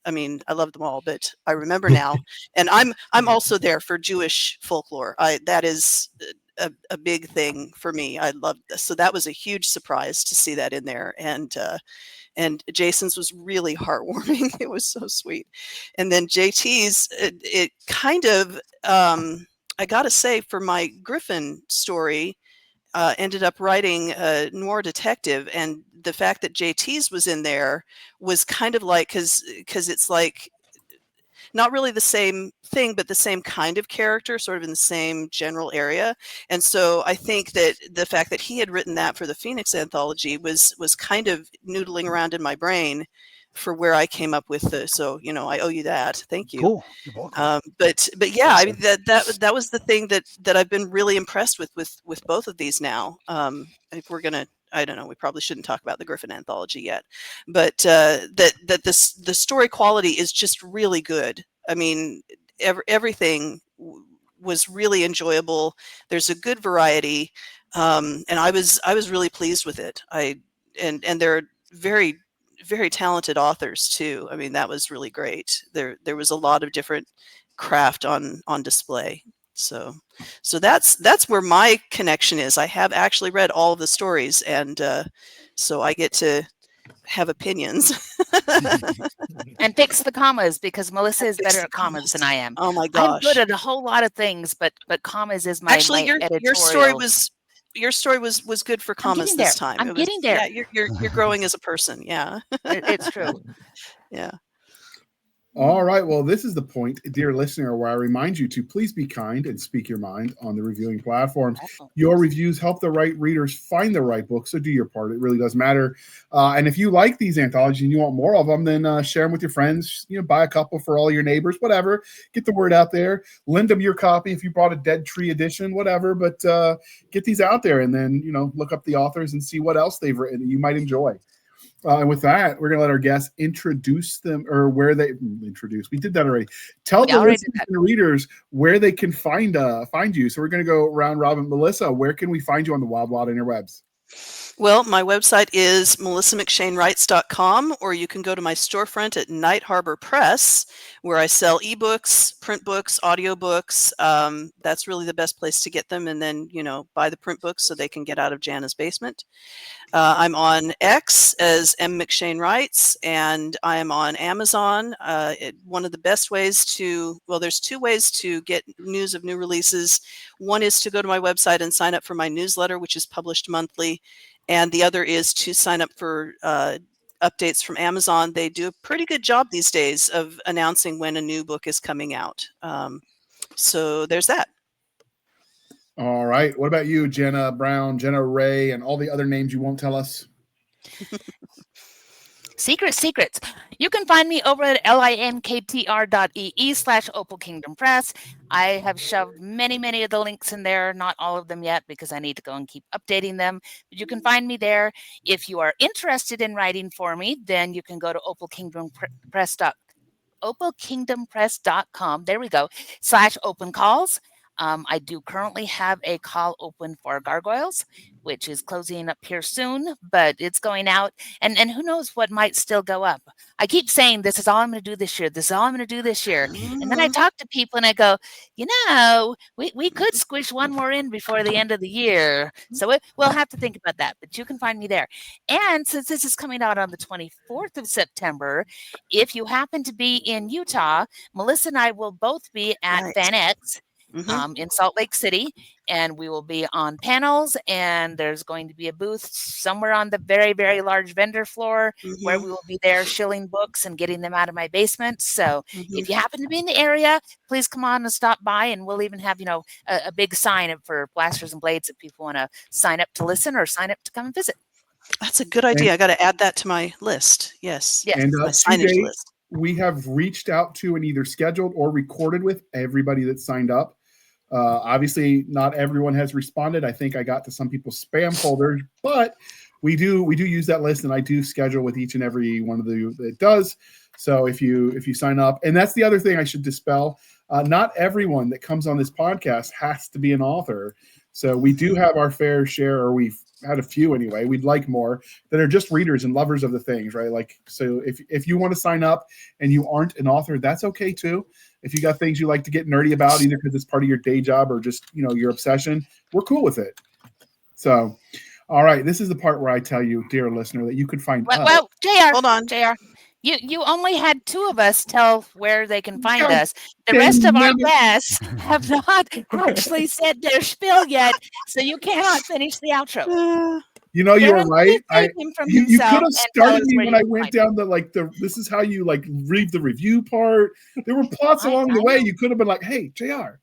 I mean, I love them all, but I remember now, and I'm also there for Jewish folklore. That is a big thing for me. I loved this. So that was a huge surprise to see that in there. And Jason's was really heartwarming. It was so sweet. And then JT's, it kind of, I got to say, for my Griffin story, ended up writing a noir detective, and the fact that JT's was in there was kind of like, because it's like not really the same thing, but the same kind of character, sort of in the same general area. And so I think that the fact that he had written that for the Phoenix anthology was kind of noodling around in my brain for where I came up with the. So I owe you that. Thank you. Cool. You're welcome. But yeah, I mean that was the thing that I've been really impressed with both of these now. If we're gonna, I don't know, we probably shouldn't talk about the Griffin anthology yet, but the story quality is just really good. I mean, everything was really enjoyable. There's a good variety, and I was really pleased with it. And they're very, very talented authors too. I mean, that was really great. There was a lot of different craft on display. So that's where my connection is. I have actually read all of the stories, and so I get to have opinions. And fix the commas, because Melissa is better at commas than I am. Oh my I'm gosh! good at a whole lot of things, but commas is my Actually, my your story editorial. was good for commas this time. I'm getting there. Yeah, you're growing as a person. Yeah, It's true. yeah. All right. Well, this is the point, dear listener, where I remind you to please be kind and speak your mind on the reviewing platforms. Your reviews help the right readers find the right book, so do your part. It really does matter. And if you like these anthologies and you want more of them, then share them with your friends. Buy a couple for all your neighbors, whatever. Get the word out there. Lend them your copy if you brought a Dead Tree edition, whatever. But get these out there, and then look up the authors and see what else they've written that you might enjoy. And with that, we're going to let our guests introduce them, or where they introduce. We did that already. Tell the listeners and the readers where they can find you. So we're going to go round robin. Melissa, where can we find you on the wild interwebs? Well, my website is melissamcshane.com, or you can go to my storefront at Night Harbor Press, where I sell ebooks, print books, audiobooks. That's really the best place to get them. And then, buy the print books so they can get out of Jana's basement. I'm on X as M. McShane Writes, and I am on Amazon. One of the best ways there's two ways to get news of new releases. One is to go to my website and sign up for my newsletter, which is published monthly. And the other is to sign up for updates from Amazon. They do a pretty good job these days of announcing when a new book is coming out. So there's that. All right. What about you, Jana Brown, Jenna Ray, and all the other names you won't tell us? Secrets. You can find me over at linktr.ee/Opal Kingdom Press. I have shoved many of the links in there, not all of them yet, because I need to go and keep updating them. But you can find me there. If you are interested in writing for me, then you can go to opalkingdompress.com. There we go. /open calls. I do currently have a call open for Gargoyles, which is closing up here soon, but it's going out, and who knows what might still go up. I keep saying, this is all I'm going to do this year. This is all I'm going to do this year. And then I talk to people and I go, we could squish one more in before the end of the year. So we'll have to think about that, but you can find me there. And since this is coming out on the 24th of September, if you happen to be in Utah, Melissa and I will both be at Van X. In Salt Lake City, and we will be on panels, and there's going to be a booth somewhere on the very, very large vendor floor where we will be there shilling books and getting them out of my basement. So if you happen to be in the area, please come on and stop by, and we'll even have a big sign for Blasters and Blades if people want to sign up to listen or sign up to come and visit. That's a good idea. I got to add that to my list. Yes. And my signage list. We have reached out to and either scheduled or recorded with everybody that signed up. Obviously, not everyone has responded. I think I got to some people's spam folders, but we do use that list, and I do schedule with each and every one of you that does. So if you sign up, and that's the other thing I should dispel. Not everyone that comes on this podcast has to be an author. So we do have our fair share, or we've had a few anyway. We'd like more that are just readers and lovers of the things, right? Like, so if you want to sign up and you aren't an author, that's okay too. If you got things you like to get nerdy about, either because it's part of your day job or just, your obsession, we're cool with it. So, all right, this is the part where I tell you, dear listener, that you could find us. Well, JR, Hold on. JR. You only had 2 of us tell where they can find God us. The rest of our damn it. guests have not actually said their spiel yet, so you cannot finish the outro. You were Darren, right. please save him from You himself could have and tell started us me where when you I can went find down this is how you read the review part. There were plots along the way. You could have been like, hey, JR.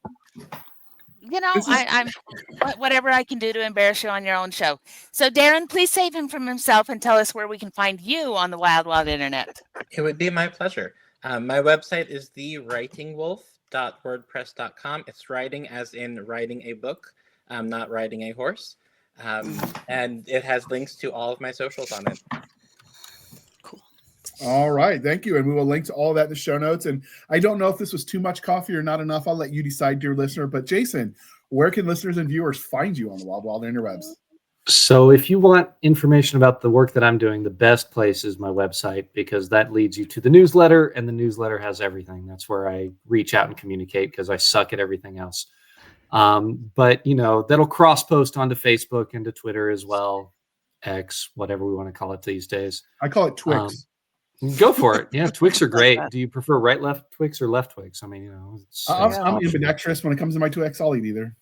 I'm whatever I can do to embarrass you on your own show. So, Darren, please save him from himself and tell us where we can find you on the wild, wild internet. It would be my pleasure. My website is thewritingwolf.wordpress.com. It's writing as in writing a book, not riding a horse. And it has links to all of my socials on it. All right, thank you. And we will link to all of that in the show notes. And I don't know if this was too much coffee or not enough. I'll let you decide, dear listener. But Jason, where can listeners and viewers find you on the wild, wild interwebs? So if you want information about the work that I'm doing, the best place is my website, because that leads you to the newsletter, and the newsletter has everything. That's where I reach out and communicate, because I suck at everything else. But that'll cross post onto Facebook and to Twitter as well, X, whatever we want to call it these days. I call it Twix. Go for it. Yeah, Twix are great. Do you prefer right, left Twix or left Twix? I mean, I'm ambidextrous when it comes to my Twix. I'll eat either.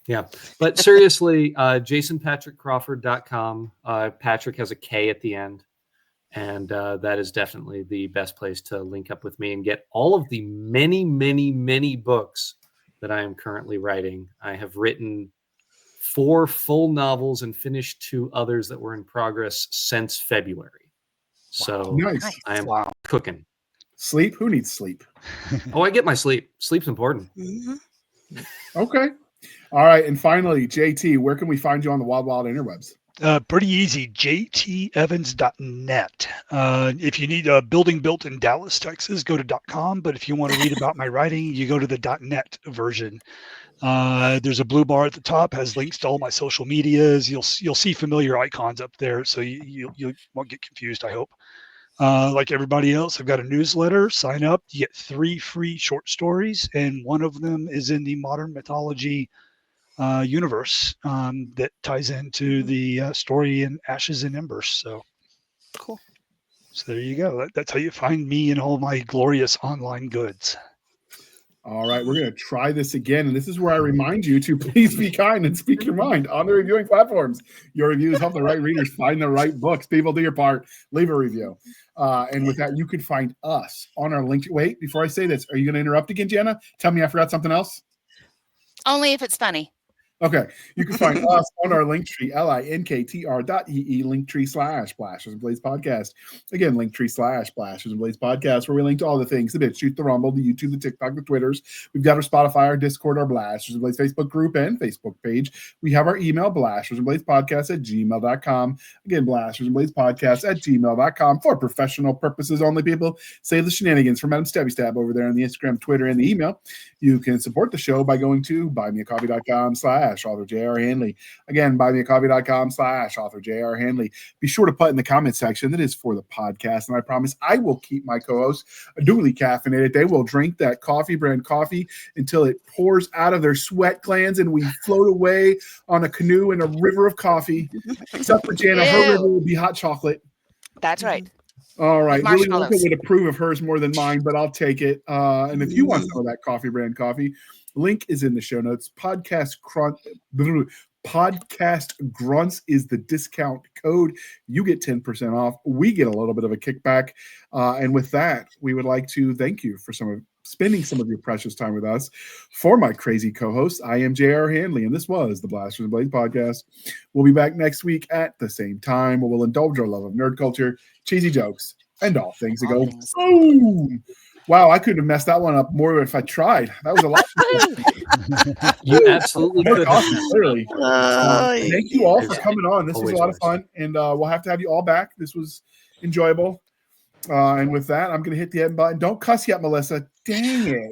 Yeah, but seriously, jasonpatrickcrawford.com. Patrick has a K at the end, and that is definitely the best place to link up with me and get all of the many, many, many books that I am currently writing. I have written 4 full novels and finished 2 others that were in progress since February. So nice. I am cooking. Sleep? Who needs sleep? Oh, I get my sleep. Sleep's important. Mm-hmm. Okay. All right. And finally, JT, where can we find you on the wild, wild interwebs? Pretty easy, jtevans.net. If you need a building built in Dallas, Texas, go to .com. But if you want to read about my writing, you go to the .net version. There's a blue bar at the top, has links to all my social medias. You'll see familiar icons up there, so you won't get confused, I hope. Like everybody else, I've got a newsletter. Sign up. You get 3 free short stories, and one of them is in the modern mythology universe that ties into the story in Ashes and Embers. So cool. So there you go. That's how you find me and all my glorious online goods. All right, we're going to try this again. And this is where I remind you to please be kind and speak your mind on the reviewing platforms. Your reviews help the right readers find the right books. People, do your part. Leave a review. And with that, you can find us on our link. Wait, before I say this, are you going to interrupt again, Jana? Tell me I forgot something else? Only if it's funny. Okay, you can find us on our Linktree, linktr.ee, Linktree/Blasters and Blades Podcast. Again, Linktree/Blasters and Blades Podcast, where we link to all the things, the BitChute, the Rumble, the YouTube, the TikTok, the Twitters. We've got our Spotify, our Discord, our Blasters and Blades Facebook group and Facebook page. We have our email, blastersandbladespodcast@gmail.com. Again, blastersandbladespodcast@gmail.com for professional purposes only, people. Save the shenanigans from Madam Stabby Stab over there on the Instagram, Twitter, and the email. You can support the show by going to buymeacoffee.com/author J.R. Handley. Again, buymeacoffee.com/author J.R. Handley. Be sure to put in the comment section that is for the podcast, and I promise I will keep my co-hosts duly caffeinated. They will drink that coffee brand coffee until it pours out of their sweat glands and we float away on a canoe in a river of coffee. Except for Jana, her river will be hot chocolate. That's right. All right. Willy Wonka Marshmallows. would approve of hers more than mine, but I'll take it. And if you want some of that coffee brand coffee, link is in the show notes. Podcast Grunts is the discount code. You get 10% off. We get a little bit of a kickback. And with that, we would like to thank you for spending some of your precious time with us. For my crazy co-host, I am J.R. Handley, and this was the Blasters and Blades Podcast. We'll be back next week at the same time, where we'll indulge our love of nerd culture, cheesy jokes, and all things that go boom. Wow, I couldn't have messed that one up more if I tried. That was a lot. You absolutely could. Clearly. Thank you all for coming on. This was a lot of Always. fun, and we'll have to have you all back. This was enjoyable. And with that, I'm going to hit the end button. Don't cuss yet, Melissa. Dang it.